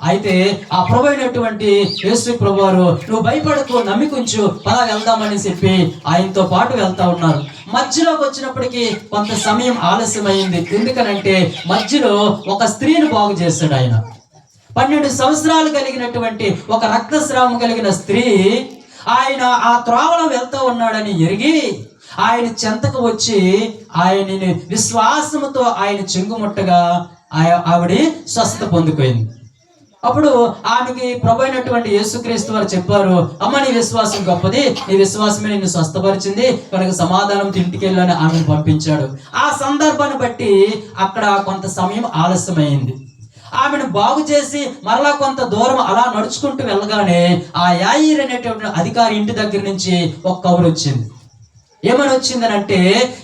అయితే ఆ ప్రభు అయినటువంటి యేసు ప్రభు వారు, నువ్వు భయపడకు, నమ్మికుంచు, పదా వెళ్దామని చెప్పి ఆయనతో పాటు వెళ్తా ఉన్నారు. మధ్యలోకి వచ్చినప్పటికీ కొంత సమయం ఆలస్యమైంది. ఎందుకనంటే మధ్యలో ఒక స్త్రీని బాగు చేశాడు ఆయన. 12 సంవత్సరాలు కలిగినటువంటి ఒక రక్తస్రావం కలిగిన స్త్రీ ఆయన ఆ త్రోవలో వెళ్తూ ఉన్నాడని ఎరిగి ఆయన చెంతకు వచ్చి ఆయనని విశ్వాసముతో ఆయన చెంగుముట్టగా ఆవిడ స్వస్థత పొందుకోయింది. అప్పుడు ఆమెకి ప్రభు అయినటువంటి యేసుక్రీస్తు వారు చెప్పారు, అమ్మ, నీ విశ్వాసం గొప్పది, నీ విశ్వాసమే నిన్ను స్వస్థపరిచింది, కనుక సమాధానం ఇంటికి వెళ్ళని ఆమెను పంపించాడు. ఆ సందర్భాన్ని బట్టి అక్కడ కొంత సమయం ఆలస్యమైంది. ఆమెను బాగు చేసి మరలా కొంత దూరం అలా నడుచుకుంటూ వెళ్ళగానే ఆ యాయీర్ అనేటువంటి అధికారి ఇంటి దగ్గర నుంచి ఒక కబురు వచ్చింది. ఏమని వచ్చిందనంటే,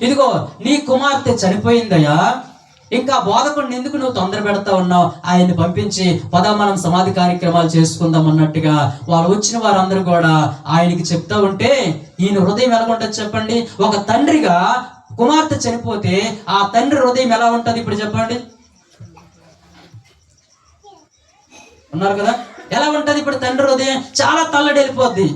ఇదిగో నీ కుమార్తె చనిపోయిందయ్యా, ఇంకా బోధకుడిని ఎందుకు నువ్వు తొందర పెడతా ఉన్నావు, ఆయన్ని పంపించి పదా మనం సమాధి కార్యక్రమాలు చేసుకుందాం అన్నట్టుగా వాళ్ళు వచ్చిన వారందరూ కూడా ఆయనకి చెప్తా ఉంటే ఈయన హృదయం ఎలా ఉంటుంది చెప్పండి. ఒక తండ్రిగా కుమార్తె చనిపోతే ఆ తండ్రి హృదయం ఎలా ఉంటుంది ఇప్పుడు చెప్పండి. ఉన్నారు కదా, ఎలా ఉంటది ఇప్పుడు తండ్రి హృదయం? చాలా తల్లడి వెళ్ళిపోద్ది.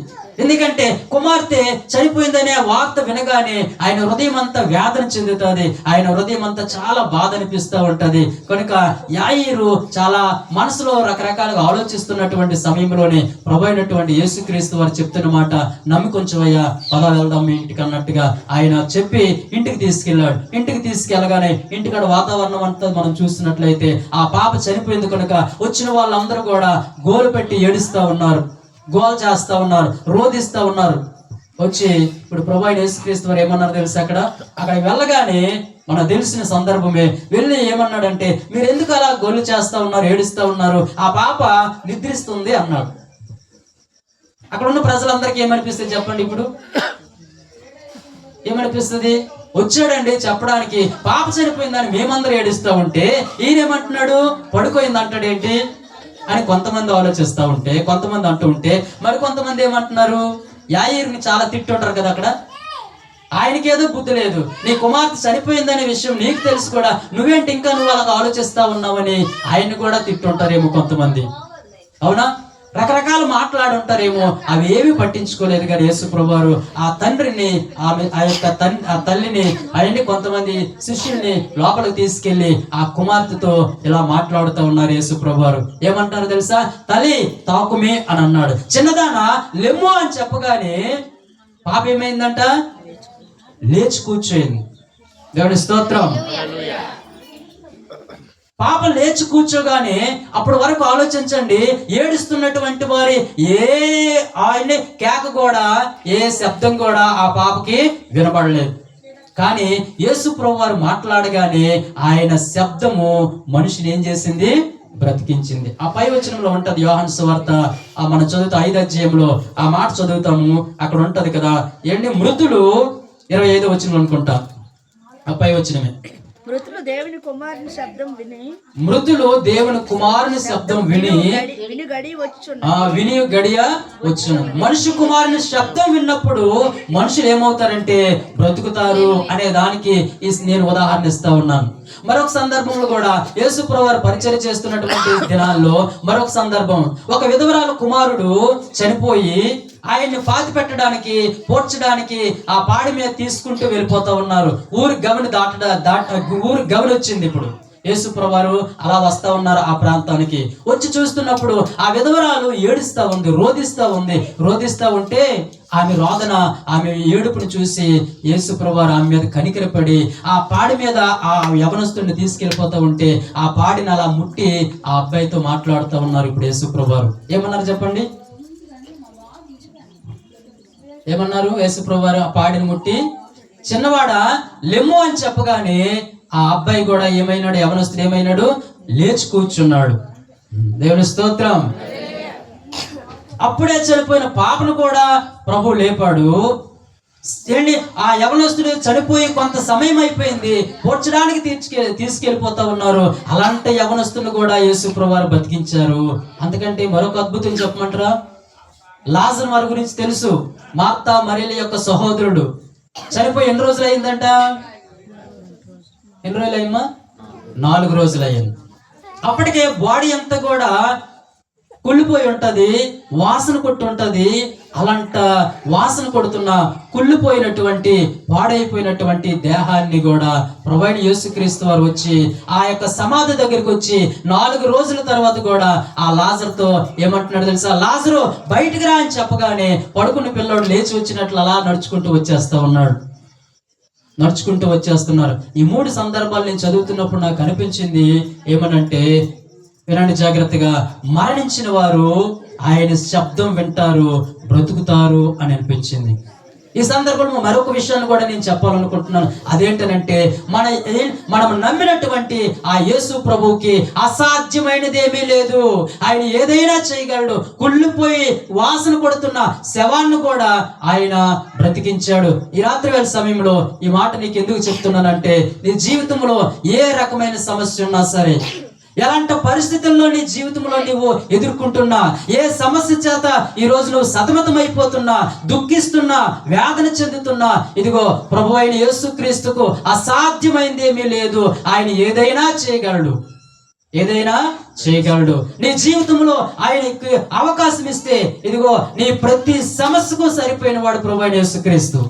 ఎందుకంటే కుమార్తె చనిపోయిందనే వార్త వినగానే ఆయన హృదయం అంతా వేదన చెందుతుంది, ఆయన హృదయం అంతా చాలా బాధ అనిపిస్తూ ఉంటది. కనుక యాయీరు చాలా మనసులో రకరకాలుగా ఆలోచిస్తున్నటువంటి సమయంలోనే ప్రభు అయినటువంటి యేసుక్రీస్తు వారు చెప్తున్న మాట, నమ్మి కొంచెమయ్యా, పదా వెళ్దాం మీ ఇంటికి అన్నట్టుగా ఆయన చెప్పి ఇంటికి తీసుకెళ్ళాడు. ఇంటికి తీసుకెళ్ళగానే ఇంటికాడ వాతావరణం అంతా మనం చూస్తున్నట్లయితే ఆ పాప చనిపోయింది కనుక వచ్చిన వాళ్ళందరూ కూడా గోలు పెట్టి ఏడుస్తూ ఉన్నారు, గోల్ చేస్తా ఉన్నారు, రోధిస్తా ఉన్నారు. వచ్చి ఇప్పుడు ప్రభు అయిన యేసుక్రీస్తు వారు ఏమన్నారు తెలుసు? అక్కడ వెళ్ళగానే మనకు తెలిసిన సందర్భమే. వెళ్ళి ఏమన్నాడంటే, మీరు ఎందుకు అలా గొల్లు చేస్తా ఉన్నారు, ఏడుస్తా ఉన్నారు, ఆ పాప నిద్రిస్తుంది అన్నాడు. అక్కడ ఉన్న ప్రజలందరికీ ఏమనిపిస్తుంది చెప్పండి? ఇప్పుడు ఏమనిపిస్తుంది? వచ్చాడండి చెప్పడానికి, పాప చనిపోయిందని మేమందరూ ఏడుస్తూ ఉంటే ఈయన ఏమంటున్నాడు, పడుకోయింది అంటాడేంటి అని కొంతమంది ఆలోచిస్తూ ఉంటే, కొంతమంది అంటూ ఉంటే మరి కొంతమంది ఏమంటున్నారు, యాయీర్ని చాలా తిట్టుంటారు కదా అక్కడ. ఆయనకి ఏదో బుద్ధి లేదు, నీ కుమార్తె చనిపోయిందనే విషయం నీకు తెలుసు కూడా, నువ్వేంటి ఇంకా నువ్వు అలాగ ఆలోచిస్తా ఉన్నావని ఆయన్ని కూడా తిట్టుంటారేమో కొంతమంది. అవునా? రకరకాలు మాట్లాడుంటారేమో, అవి ఏమి పట్టించుకోలేదు. కానీ యేసు ప్రభువారు ఆ తండ్రిని, ఆ తల్లిని, అవన్నీ కొంతమంది శిష్యుల్ని లోపలికి తీసుకెళ్లి ఆ కుమార్తెతో ఇలా మాట్లాడుతూ ఉన్నారు. యేసు ప్రభువారు ఏమంటారు తెలుసా? తల్లి తాకుమే అని అన్నాడు. చిన్నదానా లెమ్ము అని చెప్పగానే పాప ఏమైందంట? లేచి కూర్చోయింది. దేవుని స్తోత్రం. పాప లేచి కూర్చోగానే అప్పటి వరకు ఆలోచించండి, ఏడుస్తున్నటువంటి వారి ఆయన్ని కేక కూడా, ఏ శబ్దం కూడా ఆ పాపకి వినబడలేదు. కానీ యేసు ప్రభువు వారు మాట్లాడగానే ఆయన శబ్దము మనిషిని ఏం చేసింది? బ్రతికించింది. ఆ పై వచనంలో ఉంటది, యోహాను సువార్త మనం చదువుతాం 5వ అధ్యాయంలో ఆ మాట చదువుతాము. అక్కడ ఉంటది కదా, మృతులు 25వ వచనం అనుకుంటా, ఆ పై వచనమే. మృతులు దేవుని కుమారుని శబ్దం విని విని గడియ వచ్చును. మనిషి కుమారుని శబ్దం విన్నప్పుడు మనుషులు ఏమవుతారంటే బ్రతుకుతారు అనే దానికి నేను ఉదాహరణ ఇస్తా ఉన్నాను. మరొక సందర్భంలో కూడా యేసు ప్రభువు వారు పరిచర్య చేస్తున్నటువంటి దినాల్లో మరొక సందర్భం, ఒక విధవరాలు కుమారుడు చనిపోయి ఆయన్ని పాతి పెట్టడానికి, పోడ్చడానికి ఆ పాడి మీద తీసుకుంటూ వెళ్ళిపోతా ఉన్నారు. ఊరి గవిని ఊరి గవిని వచ్చింది. ఇప్పుడు యేసు ప్రభువు వారు అలా వస్తా ఉన్నారు ఆ ప్రాంతానికి. వచ్చి చూస్తున్నప్పుడు ఆ విధవరాలు ఏడుస్తా ఉంది, రోధిస్తా ఉంటే ఆమె రోదన, ఆమె ఏడుపుని చూసి యేసు ప్రభువు వారు ఆమె మీద కనికరపడి ఆ పాడి మీద ఆ యవనస్తుడిని తీసుకెళ్ళిపోతా ఉంటే ఆ పాడిని అలా ముట్టి ఆ అబ్బాయితో మాట్లాడుతూ ఉన్నారు. ఇప్పుడు యేసు ప్రభువు వారు ఏమన్నారు చెప్పండి? ఏమన్నారు? యేసు ప్రభువు వారు ఆ పాడిని ముట్టి, చిన్నవాడ లెమ్ము అని చెప్పగానే ఆ అబ్బాయి కూడా ఏమైనాడు? యవనస్తుడు ఏమైనాడు? లేచి కూర్చున్నాడు. దేవుని స్తోత్రం. అప్పుడే చనిపోయిన పాపను కూడా ప్రభు లేపాడు. ఆ యవనస్తుడు చనిపోయి కొంత సమయం అయిపోయింది, పోడ్చడానికి తీసుకెళ్ళిపోతా ఉన్నారు. అలాంటి యవనస్తుని కూడా యేసు ప్రభువు వారు బతికించారు. అందుకంటే మరొక అద్భుతం చెప్పమంటారా? లాజరు వారి గురించి తెలుసు. మార్తా మరియల యొక్క సహోదరుడు చనిపోయి ఎన్ని రోజులు అయిందంట? ఎన్ని రోజులు అయ్యమ్మా? 4 రోజులు అయ్యింది. అప్పటికే బాడీ అంతా కూడా కుళ్ళిపోయి ఉంటది, వాసన కొట్టి ఉంటది. అలాంట వాసన కొడుతున్న కుళ్ళిపోయినటువంటి పాడైపోయినటువంటి దేహాన్ని కూడా ప్రభువైన యేసుక్రీస్తు వారు వచ్చి ఆ యొక్క సమాధి దగ్గరికి వచ్చి 4 రోజుల తర్వాత కూడా ఆ లాజరుతో ఏమంటున్నాడు తెలుసా? లాజరు బయటికి రా అని చెప్పగానే పడుకున్న పిల్లోడు లేచి వచ్చినట్లు అలా నడుచుకుంటూ వచ్చేస్తున్నారు. ఈ 3 సందర్భాలు నేను చదువుతున్నప్పుడు నాకు అనిపించింది ఏమనంటే, వినండి జాగ్రత్తగా, మరణించిన వారు ఆయన శబ్దం వింటారు, బ్రతుకుతారు అని అనిపించింది. ఈ సందర్భంలో మరొక విషయాన్ని కూడా నేను చెప్పాలనుకుంటున్నాను. అదేంటనంటే, మనం నమ్మినటువంటి ఆ యేసు ప్రభువుకి అసాధ్యమైనది ఏమీ లేదు. ఆయన ఏదైనా చేయగలడు. కుళ్ళిపోయి వాసన కొడుతున్న శవాన్ని కూడా ఆయన బ్రతికించాడు. ఈ రాత్రి వేళ సమయంలో ఈ మాట నీకు ఎందుకు చెప్తున్నానంటే, నీ జీవితంలో ఏ రకమైన సమస్య ఉన్నా సరే, ఎలాంటి పరిస్థితుల్లో నీ జీవితంలో నువ్వు ఎదుర్కొంటున్నా, ఏ సమస్య చేత ఈ రోజు నువ్వు సతమతమైపోతున్నా, దుఃఖిస్తున్నా, వేదన చెందుతున్నా, ఇదిగో ప్రభువైన యేసుక్రీస్తుకు అసాధ్యమైంది ఏమీ లేదు. ఆయన ఏదైనా చేయగలడు. నీ జీవితంలో ఆయనకి అవకాశం ఇస్తే ఇదిగో నీ ప్రతి సమస్యకు సరిపోయిన వాడు ప్రభువైన యేసుక్రీస్తు.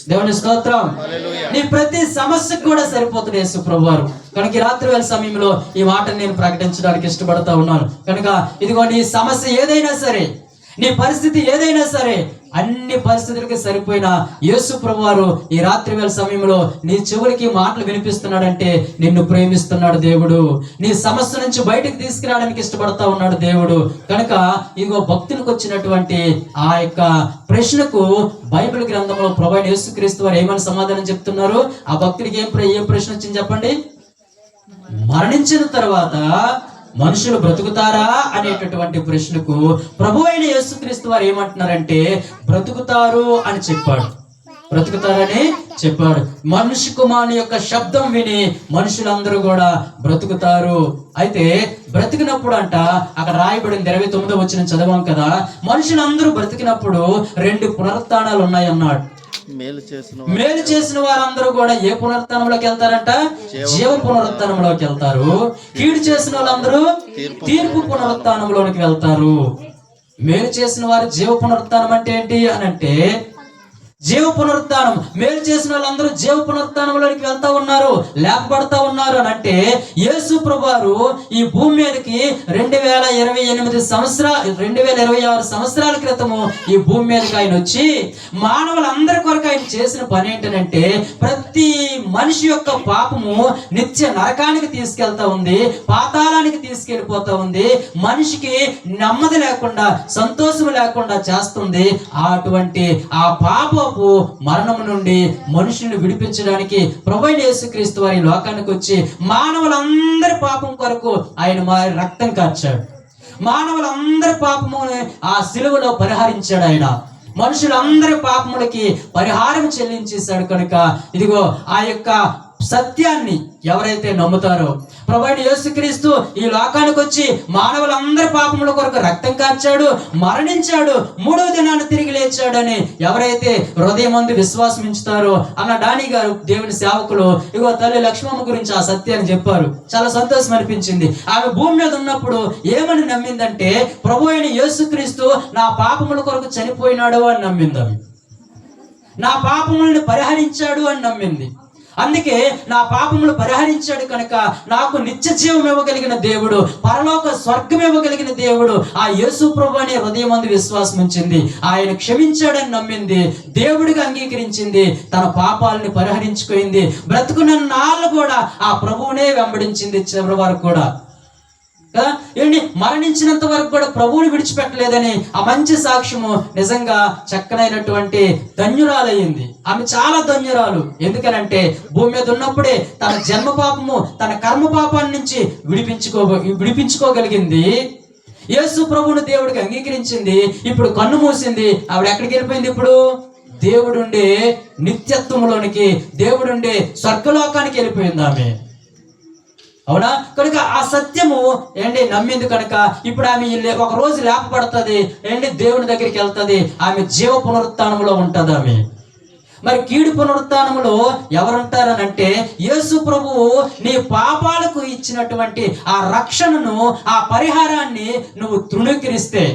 దేవుని స్తోత్రం. నీ ప్రతి సమస్యకు కూడా సరిపోతుంది యేసు ప్రభువారు. కనుక ఈ రాత్రి వేళ సమయంలో ఈ మాటను నేను ప్రకటించడానికి ఇష్టపడతా ఉన్నాను. కనుక ఇదిగో నీ సమస్య ఏదైనా సరే, నీ పరిస్థితి ఏదైనా సరే, అన్ని పరిస్థితులకి సరిపోయిన యేసు ప్రభువారు ఈ రాత్రి వేళ సమయంలో నీ చెవులకి మాటలు వినిపిస్తున్నాడంటే నిన్ను ప్రేమిస్తున్నాడు దేవుడు. నీ సమస్య నుంచి బయటకు తీసుకురావడానికి ఇష్టపడతా ఉన్నాడు దేవుడు. కనుక ఇదిగో భక్తునికి వచ్చినటువంటి ఆ యొక్క ప్రశ్నకు బైబిల్ గ్రంథంలో ప్రభువైన యేసుక్రీస్తు వారు ఏమని సమాధానం చెప్తున్నారు? ఆ భక్తుడికి ఏం ప్రశ్న వచ్చింది చెప్పండి? మరణించిన తర్వాత మనుషులు బ్రతుకుతారా అనేటటువంటి ప్రశ్నకు ప్రభువైన యేసుక్రీస్తు వారు ఏమంటున్నారంటే బ్రతుకుతారు అని చెప్పాడు. మనిషి కుమారుని యొక్క శబ్దం విని మనుషులందరూ కూడా బ్రతుకుతారు. అయితే బ్రతికినప్పుడు అంట అక్కడ రాయబడింది 29వ వచనం చదవాం కదా, మనుషులందరూ బ్రతికినప్పుడు 2 పునరుత్థానాలు ఉన్నాయన్నాడు. మేలు చేసిన వారందరూ కూడా ఏ పునరుత్థానంలోకి వెళ్తారంట? జీవ పునరుత్థానంలోకి వెళ్తారు. కీడు చేసిన వాళ్ళందరూ తీర్పు పునరుత్థానంలోకి వెళ్తారు. మేలు చేసిన వారు జీవ పునరుత్థానం అంటే ఏంటి అని అంటే, జీవ పునరుత్థానం, మేలు చేసిన వాళ్ళందరూ జీవ పునరుత్థానంలోకి వెళ్తా ఉన్నారు, లేపబడతా ఉన్నారు అని అంటే, యేసు ప్రభువారు ఈ భూమి మీదకి 2026 సంవత్సరాల క్రితము ఈ భూమి మీదకి ఆయన వచ్చి మానవులందరి కొరకు ఆయన చేసిన పని ఏంటంటే ప్రతి మనిషి యొక్క పాపము నిత్య నరకానికి తీసుకెళ్తా ఉంది, పాతాళానికి తీసుకెళ్ళిపోతా ఉంది, మనిషికి నెమ్మది లేకుండా సంతోషం లేకుండా చేస్తుంది. అటువంటి ఆ పాపపు మరణము నుండి మనుషుల్ని విడిపించడానికి ప్రభువైన యేసుక్రీస్తు వారి లోకానికి వచ్చి మానవులందరి పాపం కొరకు ఆయన రక్తం కార్చాడు. మానవులందరి పాపముని ఆ సిలువలో పరిహరించాడు. ఆయన మనుషులందరి పాపములకి పరిహారం చెల్లించేశాడు. కనుక ఇదిగో ఆ యొక్క సత్యాన్ని ఎవరైతే నమ్ముతారో, ప్రభువైన యేసుక్రీస్తు ఈ లోకానికి వచ్చి మానవులందరి పాపముల కొరకు రక్తం కార్చాడు, మరణించాడు, 3వ దినాన్ని తిరిగి లేచాడని ఎవరైతే హృదయమందు విశ్వాసం ఉంచుతారో అన్న డానీ గారు దేవుని సేవకులు ఇగో తల్లి లక్ష్మమ్మ గురించి ఆ సత్యాన్ని చెప్పారు. చాలా సంతోషం అనిపించింది. ఆమె భూమి మీద ఉన్నప్పుడు ఏమని నమ్మిందంటే ప్రభువైన యేసుక్రీస్తు నా పాపముల కొరకు చనిపోయినాడు అని నమ్మింది. ఆమె నా పాపములను పరిహరించాడు అని నమ్మింది. అందుకే నా పాపములు పరిహరించాడు కనుక నాకు నిత్య జీవం ఇవ్వగలిగిన దేవుడు, పరలోక స్వర్గం ఇవ్వగలిగిన దేవుడు ఆ యేసు ప్రభు అనే హృదయమందు విశ్వాసం ఉంచింది. ఆయన క్షమించాడని నమ్మింది, దేవుడిగా అంగీకరించింది, తన పాపాలని పరిహరించుకుంది. బ్రతుకున్న నాళ్ళు కూడా ఆ ప్రభువునే వెంబడించింది చివరి వరకు కూడా. ఏంటి మరణించినంత వరకు కూడా ప్రభువుని విడిచిపెట్టలేదని ఆ మంచి సాక్ష్యము నిజంగా చక్కనైనటువంటి ధన్యురాలయ్యింది. ఆమె చాలా ధన్యురాలు. ఎందుకనంటే భూమి మీద ఉన్నప్పుడే తన జన్మ పాపము తన కర్మ పాపాన్ని నుంచి విడిపించుకోగలిగింది. యేసు ప్రభువుని దేవుడికి అంగీకరించింది. ఇప్పుడు కన్ను మూసింది. ఆవిడ ఎక్కడికి వెళ్ళిపోయింది? ఇప్పుడు దేవుడుండే నిత్యత్వంలోనికి, దేవుడుండే స్వర్గలోకానికి వెళ్ళిపోయింది ఆమె. అవునా? కనుక ఆ సత్యము ఏంటి నమ్మింది కనుక ఇప్పుడు ఆమె ఒక రోజు లేపబడుతుంది, ఏంటి దేవుని దగ్గరికి వెళ్తుంది. ఆమె జీవ పునరుత్థానంలో ఉంటుంది ఆమె. మరి కీడు పునరుత్థానంలో ఎవరుంటారనంటే యేసు ప్రభువు నీ పాపాలకు ఇచ్చినటువంటి ఆ రక్షణను, ఆ పరిహారాన్ని నువ్వు తృణీకరిస్తే,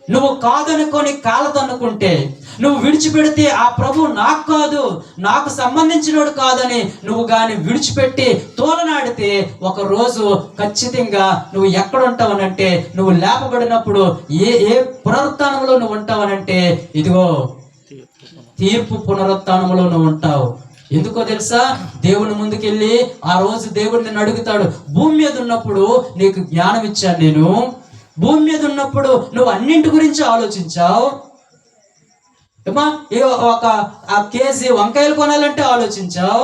నువ్వు కాదనుకొని కాలదనుకుంటే, నువ్వు విడిచిపెడితే ఆ ప్రభు నాకు కాదు, నాకు సంబంధించినోడు కాదని నువ్వు గాని విడిచిపెట్టి తోలనాడితే ఒక రోజు ఖచ్చితంగా నువ్వు ఎక్కడ ఉంటావనంటే, నువ్వు లేపబడినప్పుడు ఏ పునరుత్థానంలో నువ్వు ఉంటావనంటే ఇదిగో తీర్పు పునరుత్థానంలో నువ్వు ఉంటావు. ఎందుకో తెలుసా? దేవుని ముందుకెళ్ళి ఆ రోజు దేవుడు నిన్ను అడుగుతాడు, భూమి మీద ఉన్నప్పుడు నీకు జ్ఞానం ఇచ్చాను నేను, భూమి మీద ఉన్నప్పుడు నువ్వు అన్నింటి గురించి ఆలోచించావు. ఒక కేజీ వంకాయలు కొనాలంటే ఆలోచించావు,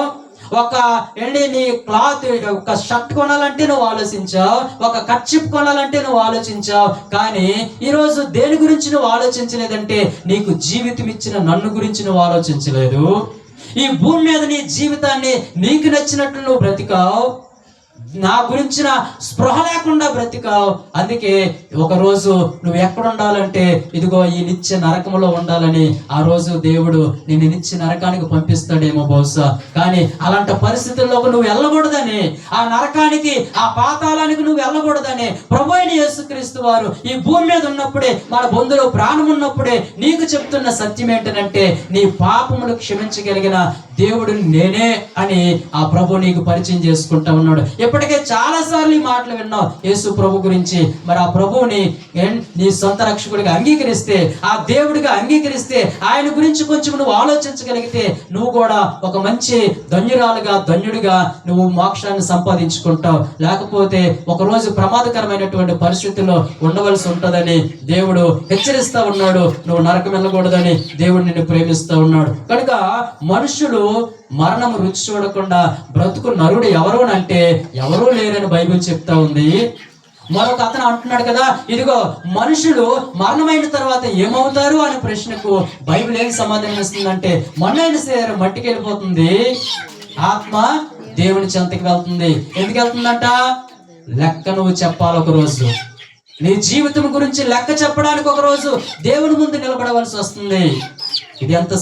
నీ క్లాత్ ఒక షర్ట్ కొనాలంటే నువ్వు ఆలోచించావు, ఒక కర్చీఫ్ కొనాలంటే నువ్వు ఆలోచించావు. కానీ ఈరోజు దేని గురించి నువ్వు ఆలోచించలేదంటే నీకు జీవితం ఇచ్చిన నన్ను గురించి నువ్వు ఆలోచించలేదు. ఈ భూమి మీద నీ జీవితాన్ని నీకు నచ్చినట్లు నువ్వు బ్రతికావు, నా గురించిన స్పృహ లేకుండా బ్రతికావు. అందుకే ఒకరోజు నువ్వు ఎక్కడ ఉండాలంటే ఇదిగో ఈ నిత్య నరకంలో ఉండాలని ఆ రోజు దేవుడు నిన్ను నిత్య నరకానికి పంపిస్తాడేమో బహుశా. కానీ అలాంటి పరిస్థితుల్లోకి నువ్వు వెళ్ళకూడదని, ఆ నరకానికి ఆ పాతాళానికి నువ్వు వెళ్ళకూడదని ప్రభువైన యేసుక్రీస్తు వారు ఈ భూమి మీద ఉన్నప్పుడే, మన బంధువులు ప్రాణం ఉన్నప్పుడే నీకు చెప్తున్న సత్యం ఏంటంటే నీ పాపములు క్షమించగలిగిన దేవుడు నేనే అని ఆ ప్రభు నీకు పరిచయం చేసుకుంటా ఉన్నాడు. ఇప్పటికే చాలా సార్లు ఈ మాటలు విన్నావు యేసు ప్రభు గురించి. మరి ఆ ప్రభువుని నీ సొంత రక్షకుడిగా అంగీకరిస్తే, ఆ దేవుడిగా అంగీకరిస్తే, ఆయన గురించి కొంచెం నువ్వు ఆలోచించగలిగితే నువ్వు కూడా ఒక మంచి ధన్యుడిగా నువ్వు మోక్షాన్ని సంపాదించుకుంటావు. లేకపోతే ఒకరోజు ప్రమాదకరమైనటువంటి పరిస్థితుల్లో ఉండవలసి ఉంటుందని దేవుడు హెచ్చరిస్తా ఉన్నాడు. నువ్వు నరకం వెళ్ళకూడదని దేవుడు నిన్ను ప్రేమిస్తూ ఉన్నాడు. కనుక మనుషులు మరణము రుచి చూడకుండా బ్రతుకు నరుడు ఎవరు అంటే ఎవరూ లేరని బైబిల్ చెప్తా ఉంది. మరొక అతను అంటున్నాడు కదా, ఇదిగో మనుషులు మరణమైన తర్వాత ఏమవుతారు అనే ప్రశ్నకు బైబిల్ ఏం సమాధానం ఇస్తుందంటే మన్నైన శరీరం మట్టికి వెళ్ళిపోతుంది, ఆత్మ దేవుని చెంతకి వెళ్తుంది. ఎందుకు వెళ్తుందంట? లెక్క నువ్వు చెప్పాలి. ఒక రోజు నీ జీవితం గురించి లెక్క చెప్పడానికి ఒక రోజు దేవుని ముందు నిలబడవలసి వస్తుంది. ఇది ఎంత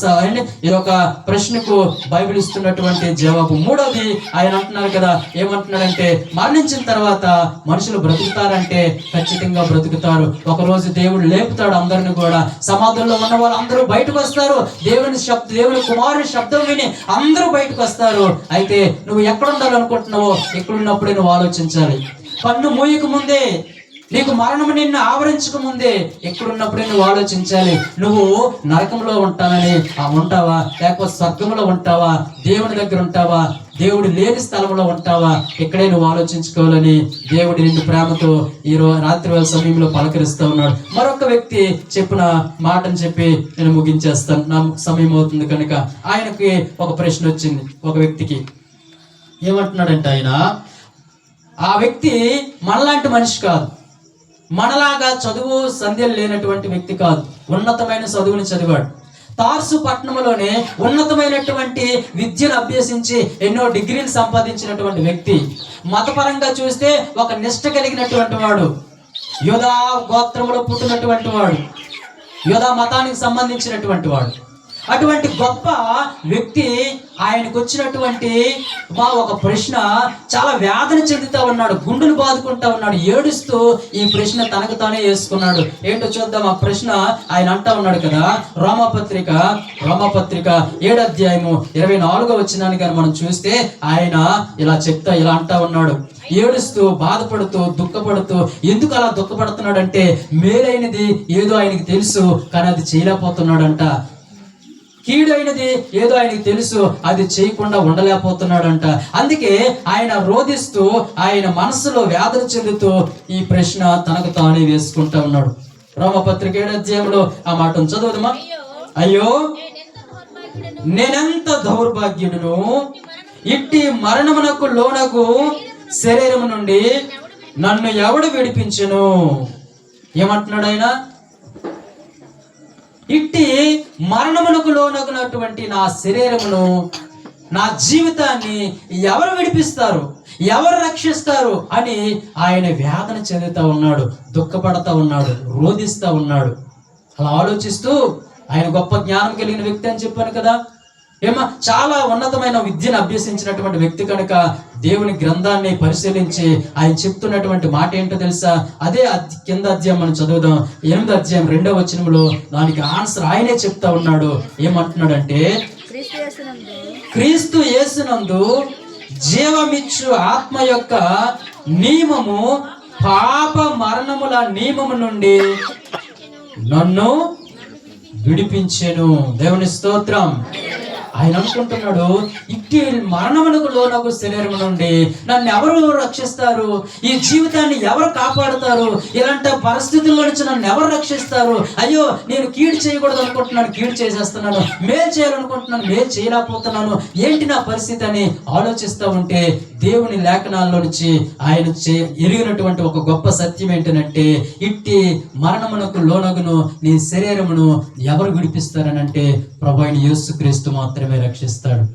ఇది ఒక ప్రశ్నకు బైబిల్ ఇస్తున్నటువంటి జవాబు. మూడోది ఆయన అంటున్నారు కదా, ఏమంటున్నాడంటే మరణించిన తర్వాత మనుషులు బ్రతుకుతారంటే ఖచ్చితంగా బ్రతుకుతారు. ఒక రోజు దేవుడు లేపుతాడు అందరిని కూడా. సమాధుల్లో ఉన్న వాళ్ళు అందరూ బయటకు వస్తారు. దేవుని కుమారుని శబ్దం విని అందరూ బయటకు వస్తారు. అయితే నువ్వు ఎక్కడ ఉండాలనుకుంటున్నావో ఎక్కడున్నప్పుడే నువ్వు ఆలోచించాలి. కన్ను మూయక ముందే నీకు మరణం నిన్ను ఆవరించక ముందే ఎక్కడున్నప్పుడే నువ్వు ఆలోచించాలి. నువ్వు నరకంలో ఉంటావా, లేకపోతే స్వర్గంలో ఉంటావా, దేవుని దగ్గర ఉంటావా, దేవుడు లేని స్థలంలో ఉంటావా, ఇక్కడే నువ్వు ఆలోచించుకోవాలని దేవుడు నిన్ను ప్రేమతో రాత్రి వేళ సమయంలో పలకరిస్తూ ఉన్నాడు. మరొక వ్యక్తి చెప్పిన మాటను చెప్పి నేను ముగించేస్తాను, నా సమయం అవుతుంది కనుక. ఆయనకి ఒక ప్రశ్న వచ్చింది. ఒక వ్యక్తికి ఏమంటున్నాడంటే, ఆ వ్యక్తి మనలాంటి మనిషి కాదు, మనలాగా చదువు సంధ్యలు లేనటువంటి వ్యక్తి కాదు, ఉన్నతమైన చదువుని చదివాడు. తార్సు పట్టణంలోనే ఉన్నతమైనటువంటి విద్యను అభ్యసించి ఎన్నో డిగ్రీలు సంపాదించినటువంటి వ్యక్తి. మతపరంగా చూస్తే ఒక నిష్ట కలిగినటువంటి వాడు, యోధా గోత్రములో పుట్టినటువంటి వాడు, యోధా మతానికి సంబంధించినటువంటి వాడు. అటువంటి గొప్ప వ్యక్తి ఆయనకు వచ్చినటువంటి ఒక ప్రశ్న, చాలా వేదన చెందుతా ఉన్నాడు, గుండెలు బాదుకుంటా ఉన్నాడు, ఏడుస్తూ ఈ ప్రశ్న తనకు తానే వేసుకున్నాడు. ఏంటో చూద్దాం. ఆ ప్రశ్న ఆయన అంటా ఉన్నాడు కదా, రోమపత్రిక 7వ అధ్యాయము 24వ వచనాన్ని కానీ మనం చూస్తే ఆయన ఇలా అంటా ఉన్నాడు, ఏడుస్తూ బాధపడుతూ దుఃఖపడుతూ. ఎందుకు అలా దుఃఖపడుతున్నాడంటే, మేలైనది ఏదో ఆయనకి తెలుసు, కానీ అది చేయలేకపోతున్నాడంట. కీడైనది ఏదో ఆయనకి తెలుసు, అది చేయకుండా ఉండలేకపోతున్నాడంట. అందుకే ఆయన రోధిస్తూ, ఆయన మనసులో వేదన చెందుతూ ఈ ప్రశ్న తనకు తానే వేసుకుంటా ఉన్నాడు. రోమపత్రిక 7వ అధ్యాయంలో ఆ మాటను చదువుదామా? అయ్యో, నేనెంత దౌర్భాగ్యుడును, ఇట్టి మరణమునకు లోనగు శరీరము నుండి నన్ను ఎవడు విడిపించును. ఏమంటున్నాడు ఆయన? ఇట్టి మరణమునకు లోనగునటువంటి నా శరీరమును, నా జీవితాన్ని ఎవరు విడిపిస్తారు, ఎవరు రక్షిస్తారు అని ఆయన వేదన చెందుతా ఉన్నాడు, దుఃఖపడతా ఉన్నాడు, రోధిస్తా ఉన్నాడు. అలా ఆలోచిస్తూ, ఆయన గొప్ప జ్ఞానం కలిగిన వ్యక్తి అని చెప్పాను కదా, చాలా ఉన్నతమైన విద్యను అభ్యసించినటువంటి వ్యక్తి కనుక దేవుని గ్రంథాన్ని పరిశీలించి ఆయన చెప్తున్నటువంటి మాట ఏంటో తెలుసా? అదే కింద అధ్యాయం మనం చదువుదాం. 8వ అధ్యాయం 2వ వచనంలో దానికి ఆన్సర్ ఆయనే చెప్తా ఉన్నాడు. ఏమంటున్నాడంటే, క్రీస్తు యేసునందు జీవమిచ్చు ఆత్మ యొక్క నియమము పాప మరణముల నియమము నుండి నన్ను విడిపించెను. దేవుని స్తోత్రం. ఆయన అనుకుంటున్నాడు, ఇట్టి మరణమునకు లోనగు శరీరం నుండి నన్ను ఎవరు రక్షిస్తారు, ఈ జీవితాన్ని ఎవరు కాపాడుతారు, ఇలాంటి పరిస్థితుల్లో నుంచి నన్ను ఎవరు రక్షిస్తారు? అయ్యో, నేను కీడు చేయకూడదు అనుకుంటున్నాను, కీడు చేసేస్తున్నాను, మేలు చేయాలనుకుంటున్నాను, మేలు చేయలేకపోతున్నాను, ఏంటి నా పరిస్థితి అని ఆలోచిస్తూ ఉంటే దేవుని లేఖనాల్లో నుంచి ఆయన ఎరిగినటువంటి ఒక గొప్ప సత్యం ఏంటంటే, ఇట్టి మరణమునకు లోనగును నీ శరీరమును ఎవరు విడిపిస్తారనంటే ప్రభువైన యేసుక్రీస్తు మాత్రమే రక్షిస్తాడు.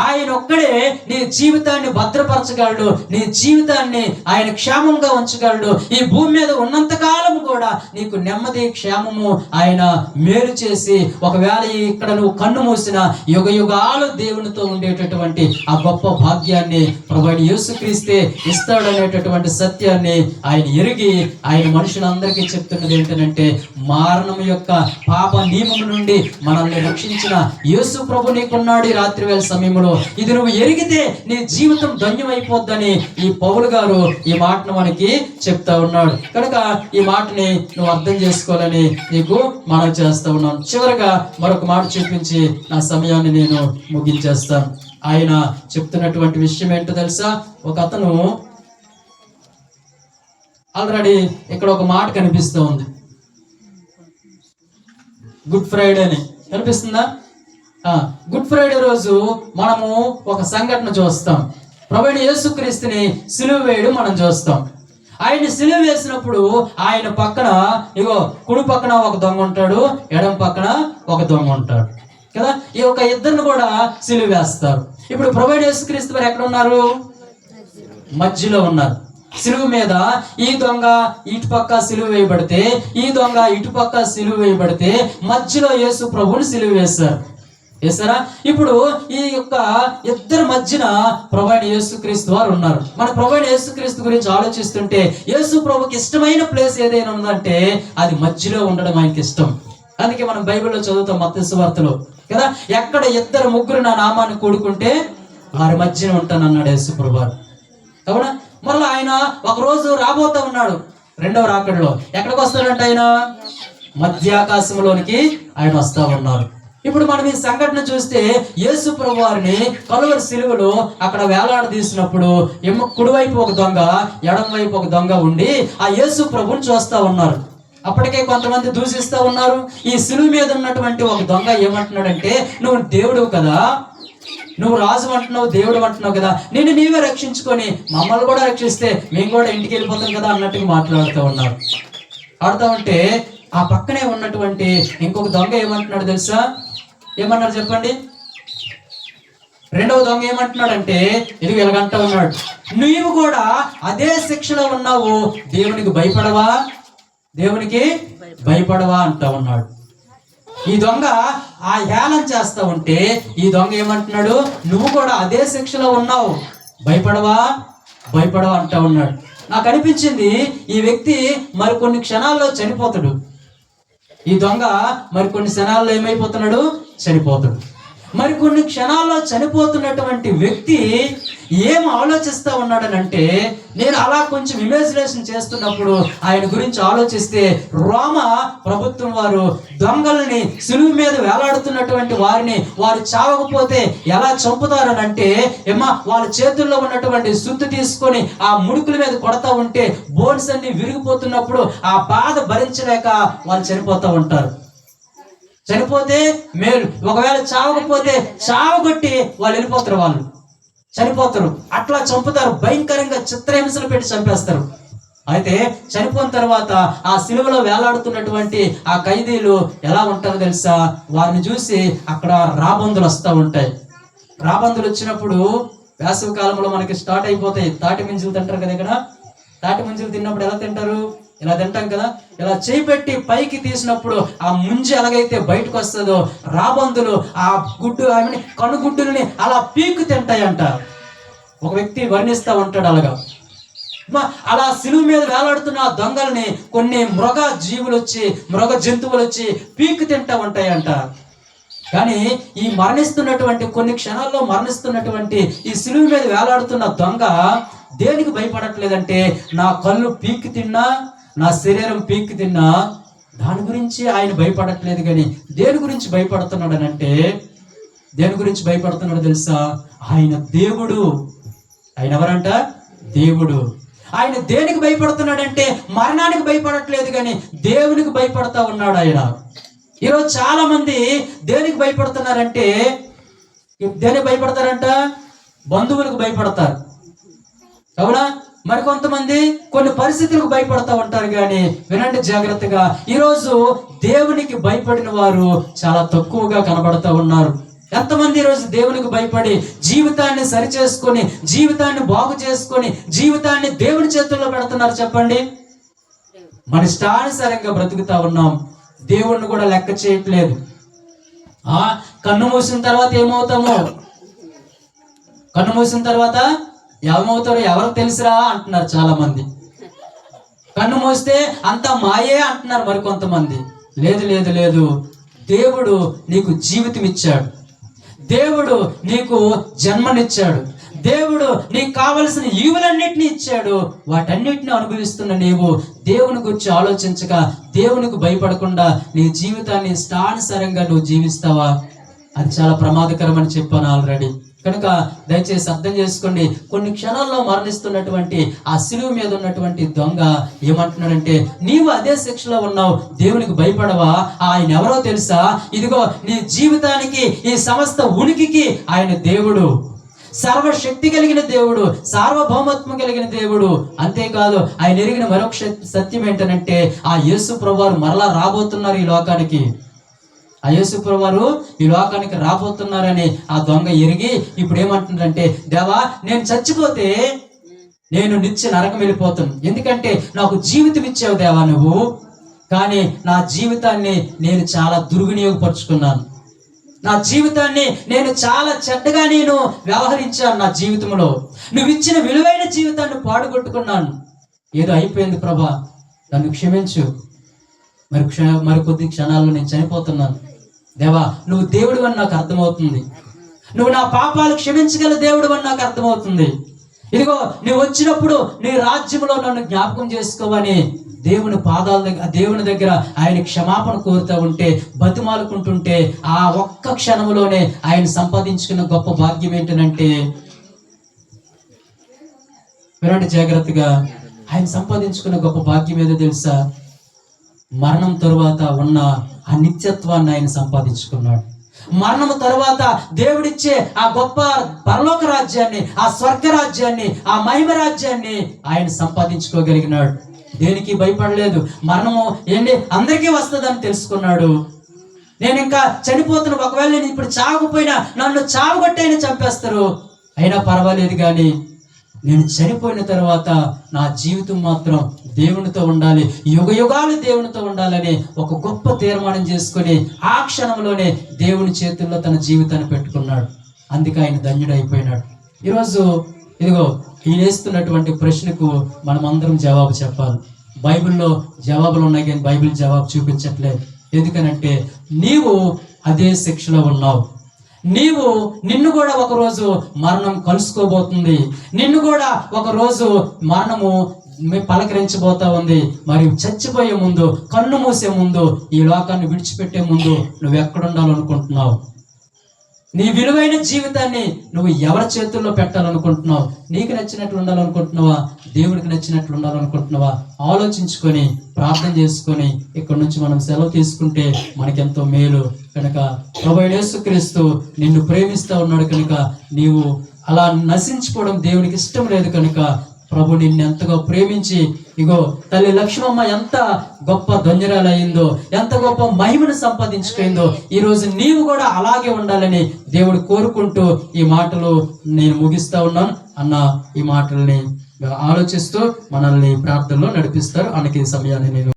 ఆయన ఒక్కడే నీ జీవితాన్ని భద్రపరచగలడు, నీ జీవితాన్ని ఆయన క్షేమంగా ఉంచగలడు. ఈ భూమి మీద ఉన్నంత కాలం కూడా నీకు నెమ్మది క్షేమము ఆయన మేలు చేసి, ఒకవేళ ఇక్కడ నువ్వు కన్ను మూసిన యుగ యుగాలు దేవునితో ఉండేటటువంటి ఆ గొప్ప భాగ్యాన్ని ప్రభువైన యేసుక్రీస్తే ఇస్తాడనేటటువంటి సత్యాన్ని ఆయన ఎరిగి ఆయన మనుషులందరికీ చెప్తున్నది ఏంటంటే, మరణం యొక్క పాప నియమం నుండి మనల్ని రక్షించిన యేసు ప్రభు నీకున్నాడు. ఈ రాత్రి వేళ సమయం ఇది నువ్వు ఎరిగితే నీ జీవితం ధన్యమైపోద్దని ఈ పౌలు గారు ఈ మాటను మనకి చెప్తా ఉన్నాడు. కనుక ఈ మాటని నువ్వు అర్థం చేసుకోవాలని నీకు మనం చేస్తా ఉన్నాను. చివరగా మరొక మాట చూపించి నా సమయాన్ని నేను ముగించేస్తాను. ఆయన చెప్తున్నటువంటి విషయం ఏంటో తెలుసా? ఒక అతను ఆల్రెడీ ఇక్కడ ఒక మాట కనిపిస్తూ ఉంది, గుడ్ ఫ్రైడే అని కనిపిస్తుందా? గుడ్ ఫ్రైడే రోజు మనము ఒక సంఘటన చూస్తాం. ప్రభువైన యేసుక్రీస్తుని సిలువ వేయడం మనం చూస్తాం. ఆయన సిలువ వేసినప్పుడు ఆయన పక్కన కుడి పక్కన ఒక దొంగ ఉంటాడు, ఎడమ పక్కన ఒక దొంగ ఉంటాడు కదా. ఈ ఒక ఇద్దరిని కూడా సిలువ వేస్తారు. ఇప్పుడు ప్రభువైన యేసుక్రీస్తు వారు ఎక్కడ ఉన్నారు? మధ్యలో ఉన్నారు. సిలువ మీద ఈ దొంగ ఇటు పక్క సిలువ వేయబడితే, ఈ దొంగ ఇటు పక్క సిలువ వేయబడితే మధ్యలో యేసు ప్రభువుని సిలువ వేశారు. చేస్తారా? ఇప్పుడు ఈ యొక్క ఇద్దరి మధ్యన ప్రభువైన యేసుక్రీస్తు వారు ఉన్నారు. మన ప్రభువైన యేసుక్రీస్తు గురించి ఆలోచిస్తుంటే యేసు ప్రభుకి ఇష్టమైన ప్లేస్ ఏదైనా ఉందంటే అది మధ్యలో ఉండడం ఆయనకి ఇష్టం. అందుకే మనం బైబిల్లో చదువుతాం మత్తయి సువార్తలో కదా, ఎక్కడ ఇద్దరు ముగ్గురు నా నామాన్ని కూడుకుంటే వారి మధ్యన ఉంటానన్నాడు యేసు ప్రభు. అవునా? మరలా ఆయన ఒక రోజు రాబోతా ఉన్నాడు. రెండవ రాకడలో ఎక్కడికి వస్తాడంట ఆయన? మధ్యాకాశంలోనికి ఆయన వస్తా ఉన్నారు. ఇప్పుడు మనం ఈ సంఘటన చూస్తే యేసు ప్రభు వారిని కలువరి సిలువలో అక్కడ వేలాడదీసినప్పుడు కుడివైపు ఒక దొంగ, ఎడం వైపు ఒక దొంగ ఉండి ఆ యేసు ప్రభుని చూస్తా ఉన్నారు. అప్పటికే కొంతమంది దూషిస్తా ఉన్నారు. ఈ సిలువ మీద ఉన్నటువంటి ఒక దొంగ ఏమంటున్నాడంటే, నువ్వు దేవుడు కదా, నువ్వు రాజు అంటున్నావు, దేవుడు అంటున్నావు కదా, నిన్ను నీవే రక్షించుకొని మమ్మల్ని కూడా రక్షిస్తే మేము కూడా ఇంటికి వెళ్ళిపోతాం కదా అన్నట్టుగా మాట్లాడుతూ ఉన్నారు. ఆడుతూ ఉంటే ఆ పక్కనే ఉన్నటువంటి ఇంకొక దొంగ ఏమంటున్నాడు తెలుసా? ఏమన్నారు చెప్పండి? రెండవ దొంగ ఏమంటున్నాడంటే, ఇది ఎలాగంటా ఉన్నాడు, నీవు కూడా అదే శిక్షలో ఉన్నావు, దేవునికి భయపడవా, దేవునికి భయపడవా అంటా ఉన్నాడు. ఈ దొంగ ఆ హేళన చేస్తా ఉంటే ఈ దొంగ ఏమంటున్నాడు, నువ్వు కూడా అదే శిక్షలో ఉన్నావు, భయపడవా భయపడవా అంటా ఉన్నాడు. నాకు అనిపించింది ఈ వ్యక్తి మరికొన్ని క్షణాల్లో చనిపోతాడు. ఈ దొంగ మరికొన్ని క్షణాల్లో ఏమైపోతున్నాడు? చనిపోతాడు. మరికొన్ని క్షణాల్లో చనిపోతున్నటువంటి వ్యక్తి ఏం ఆలోచిస్తా ఉన్నాడనంటే, నేను అలా కొంచెం ఇమాజినేషన్ చేస్తున్నప్పుడు ఆయన గురించి ఆలోచిస్తే, రోమ ప్రభుత్వం వారు దొంగల్ని సిలువ మీద వేలాడుతున్నటువంటి వారిని వారు చావకపోతే ఎలా చంపుతారనంటే, వాళ్ళ చేతుల్లో ఉన్నటువంటి సుత్తు తీసుకొని ఆ ముడుకుల మీద కొడతా ఉంటే బోన్స్ అన్ని విరిగిపోతున్నప్పుడు ఆ బాధ భరించలేక వాళ్ళు చనిపోతూ ఉంటారు. చనిపోతే మేలు, ఒకవేళ చావకపోతే చావగొట్టి వాళ్ళు వెళ్ళిపోతారు, వాళ్ళు చనిపోతారు. అట్లా చంపుతారు, భయంకరంగా చిత్రహింసలు పెట్టి చంపేస్తారు. అయితే చనిపోయిన తర్వాత ఆ సిలువలో వేలాడుతున్నటువంటి ఆ ఖైదీలు ఎలా ఉంటారో తెలుసా? వారిని చూసి అక్కడ రాబందులు వస్తూ ఉంటాయి. రాబందులు వచ్చినప్పుడు వేసవి కాలంలో మనకి స్టార్ట్ అయిపోతాయి. తాటి ముంజలు తింటారు కదా, ఇక్కడ తాటి ముంజలు తిన్నప్పుడు ఎలా తింటారు? ఇలా తింటాం కదా, ఇలా చేయి పెట్టి పైకి తీసినప్పుడు ఆ ముంజ ఎలాగైతే బయటకు వస్తుందో, రాబందులు ఆ గుడ్డు కనుగుడ్డులని అలా పీకు తింటాయంట. ఒక వ్యక్తి వర్ణిస్తూ ఉంటాడు అలాగా. అలా సిలువ మీద వేలాడుతున్న ఆ దొంగల్ని కొన్ని మృగ జంతువులు వచ్చి పీకు తింటా ఉంటాయంట. కానీ ఈ మరణిస్తున్నటువంటి కొన్ని క్షణాల్లో మరణిస్తున్నటువంటి ఈ సిలువ మీద వేలాడుతున్న దొంగ దేనికి భయపడట్లేదంటే, నా కళ్ళు పీక్కి తిన్నా, నా శరీరం పీక్కి తిన్నా, దాని గురించి ఆయన భయపడట్లేదు. కానీ దేని గురించి భయపడుతున్నాడు అనంటే, దేని గురించి భయపడుతున్నాడు తెలుసా? ఆయన దేవుడు. ఆయన ఎవరంట? దేవుడు. ఆయన దేనికి భయపడుతున్నాడంటే మరణానికి భయపడట్లేదు, కానీ దేవునికి భయపడతా ఉన్నాడు ఆయన. ఈరోజు చాలా మంది దేనికి భయపడుతున్నారంటే, దేనికి భయపడతారంట? బంధువులకు భయపడతారు, అవునా? మరి కొంతమంది కొన్ని పరిస్థితులకు భయపడతా ఉంటారు. కానీ వినండి జాగ్రత్తగా, ఈరోజు దేవునికి భయపడిన వారు చాలా తక్కువగా కనబడతా ఉన్నారు. ఎంతమంది ఈరోజు దేవునికి భయపడి జీవితాన్ని సరిచేసుకొని, జీవితాన్ని బాగు చేసుకొని, జీవితాన్ని దేవుని చేతుల్లో పెడుతున్నారు చెప్పండి? మన ఇష్టానుసారంగా బ్రతుకుతా ఉన్నాం, దేవుణ్ణి కూడా లెక్క చేయట్లేదు. కన్ను మూసిన తర్వాత ఏమవుతామో, కన్ను మూసిన తర్వాత ఏమవుతారో ఎవరు తెలుసురా అంటున్నారు చాలా మంది. కన్ను మూస్తే అంతా మాయే అంటున్నారు మరి కొంతమంది. లేదు లేదు లేదు, దేవుడు నీకు జీవితం ఇచ్చాడు, దేవుడు నీకు జన్మనిచ్చాడు, దేవుడు నీకు కావలసిన ఈవులన్నిటిని ఇచ్చాడు. వాటన్నిటిని అనుభవిస్తున్న నీవు దేవుని గురించి ఆలోచించక, దేవునికి భయపడకుండా నీ జీవితాన్ని ఇష్టానుసారంగా నువ్వు జీవిస్తావా? అది చాలా ప్రమాదకరం అని చెప్పాను ఆల్రెడీ. కనుక దయచేసి అర్థం చేసుకోండి. కొన్ని క్షణాల్లో మరణిస్తున్నటువంటి ఆ సిలువ మీద ఉన్నటువంటి దొంగ ఏమంటున్నాడంటే, నీవు అదే శిక్షలో ఉన్నావు, దేవునికి భయపడవా? ఆయన ఎవరో తెలుసా? ఇదిగో నీ జీవితానికి, ఈ సమస్త ఉనికికి ఆయన దేవుడు, సర్వశక్తి కలిగిన దేవుడు, సార్వభౌమత్వం కలిగిన దేవుడు. అంతేకాదు ఆయన ఎరిగిన మరొక సత్యం ఏంటనంటే, ఆ యేసు ప్రభువారు మరలా రాబోతున్నారు ఈ లోకానికి. ఆ యేసు ప్రభువారు ఈ లోకానికి రాబోతున్నారని ఆ దొంగ ఎరిగి ఇప్పుడు ఏమంటుందంటే, దేవా నేను చచ్చిపోతే నేను నిత్య నరకం వెళ్ళిపోతాను, ఎందుకంటే నాకు జీవితం ఇచ్చావు దేవా నువ్వు, కానీ నా జీవితాన్ని నేను చాలా దుర్వినియోగపరుచుకున్నాను, నా జీవితాన్ని నేను చాలా చెడ్డగా నేను వ్యవహరించాను, నా జీవితంలో నువ్వు ఇచ్చిన విలువైన జీవితాన్ని పాడుగొట్టుకున్నాను, ఏదో అయిపోయింది ప్రభా నన్ను క్షమించు, మరి కొద్ది క్షణాల్లో నేను చనిపోతున్నాను, దేవా నువ్వు దేవుడు అని నాకు అర్థమవుతుంది, నువ్వు నా పాపాలు క్షమించగల దేవుడు అని నాకు అర్థమవుతుంది, ఇదిగో నువ్వు వచ్చినప్పుడు నీ రాజ్యంలో నన్ను జ్ఞాపకం చేసుకోవని దేవుని పాదాల దగ్గర, దేవుని దగ్గర ఆయన క్షమాపణ కోరుతూ ఉంటే, బతిమాలుకుంటుంటే, ఆ ఒక్క క్షణంలోనే ఆయన సంపాదించుకున్న గొప్ప భాగ్యం ఏంటంటే, వినండి జాగ్రత్తగా, ఆయన సంపాదించుకున్న గొప్ప భాగ్యం ఏదో తెలుసా? మరణం తరువాత ఉన్న ఆ నిత్యత్వాన్ని ఆయన సంపాదించుకున్నాడు. మరణం తరువాత దేవుడిచ్చే ఆ గొప్ప పరలోక రాజ్యాన్ని, ఆ స్వర్గ రాజ్యాన్ని, ఆ మహిమ రాజ్యాన్ని ఆయన సంపాదించుకోగలిగినాడు. దేనికి భయపడలేదు. మరణము అందరికీ వస్తుందని తెలుసుకున్నాడు. నేను ఇంకా చనిపోతున్నా, ఒకవేళ నేను ఇప్పుడు చావకపోయినా నన్ను చావగొట్టైనా చంపేస్తారు, అయినా పర్వాలేదు, కానీ నేను చనిపోయిన తర్వాత నా జీవితం మాత్రం దేవునితో ఉండాలి, యుగ యుగాలు దేవునితో ఉండాలని ఒక గొప్ప తీర్మానం చేసుకుని ఆ క్షణంలోనే దేవుని చేతుల్లో తన జీవితాన్ని పెట్టుకున్నాడు. అందుకే ఆయన ధన్యుడైపోయినాడు. ఈరోజు ఇదిగో ఈయన వేస్తున్నటువంటి ప్రశ్నకు మనం అందరం జవాబు చెప్పాలి. బైబిల్లో జవాబులు ఉన్నాయి కానీ బైబిల్ జవాబు చూపించట్లేదు. ఎందుకనంటే నీవు అదే శిక్షలో ఉన్నావు. నిన్ను కూడా ఒకరోజు మరణం కలుసుకోబోతుంది. నిన్ను కూడా ఒకరోజు మరణము పలకరించబోతా ఉంది. మరి చచ్చిపోయే ముందు, కన్ను మూసే ముందు, ఈ లోకాన్ని విడిచిపెట్టే ముందు నువ్వు ఎక్కడుండాలనుకుంటున్నావు? నీ విలువైన జీవితాన్ని నువ్వు ఎవరి చేతుల్లో పెట్టాలనుకుంటున్నావు? నీకు నచ్చినట్లు ఉండాలనుకుంటున్నావా? దేవుడికి నచ్చినట్లు ఉండాలనుకుంటున్నావా? ఆలోచించుకొని ప్రార్థన చేసుకొని ఇక్కడ నుంచి మనం సెలవు తీసుకుంటే మనకెంతో మేలు. కనుక ప్రభువైన యేసుక్రీస్తు నిన్ను ప్రేమిస్తూ ఉన్నాడు కనుక నీవు అలా నశించుకోవడం దేవునికి ఇష్టం లేదు. కనుక ప్రభు నిన్ను ఎంతగా ప్రేమించి, ఇగో తల్లి లక్ష్మమ్మ ఎంత గొప్ప ధన్యురాలయ్యిందో, ఎంత గొప్ప మహిమను సంపాదించుకుందో, ఈ రోజు నీవు కూడా అలాగే ఉండాలని దేవుడు కోరుకుంటూ ఈ మాటలు నేను ముగిస్తా ఉన్నాను. అన్న ఈ మాటల్ని ఆలోచిస్తూ మనల్ని ప్రార్థనలో నడిపిస్తారు. అన్నకి ఈ సమయాన్ని నేను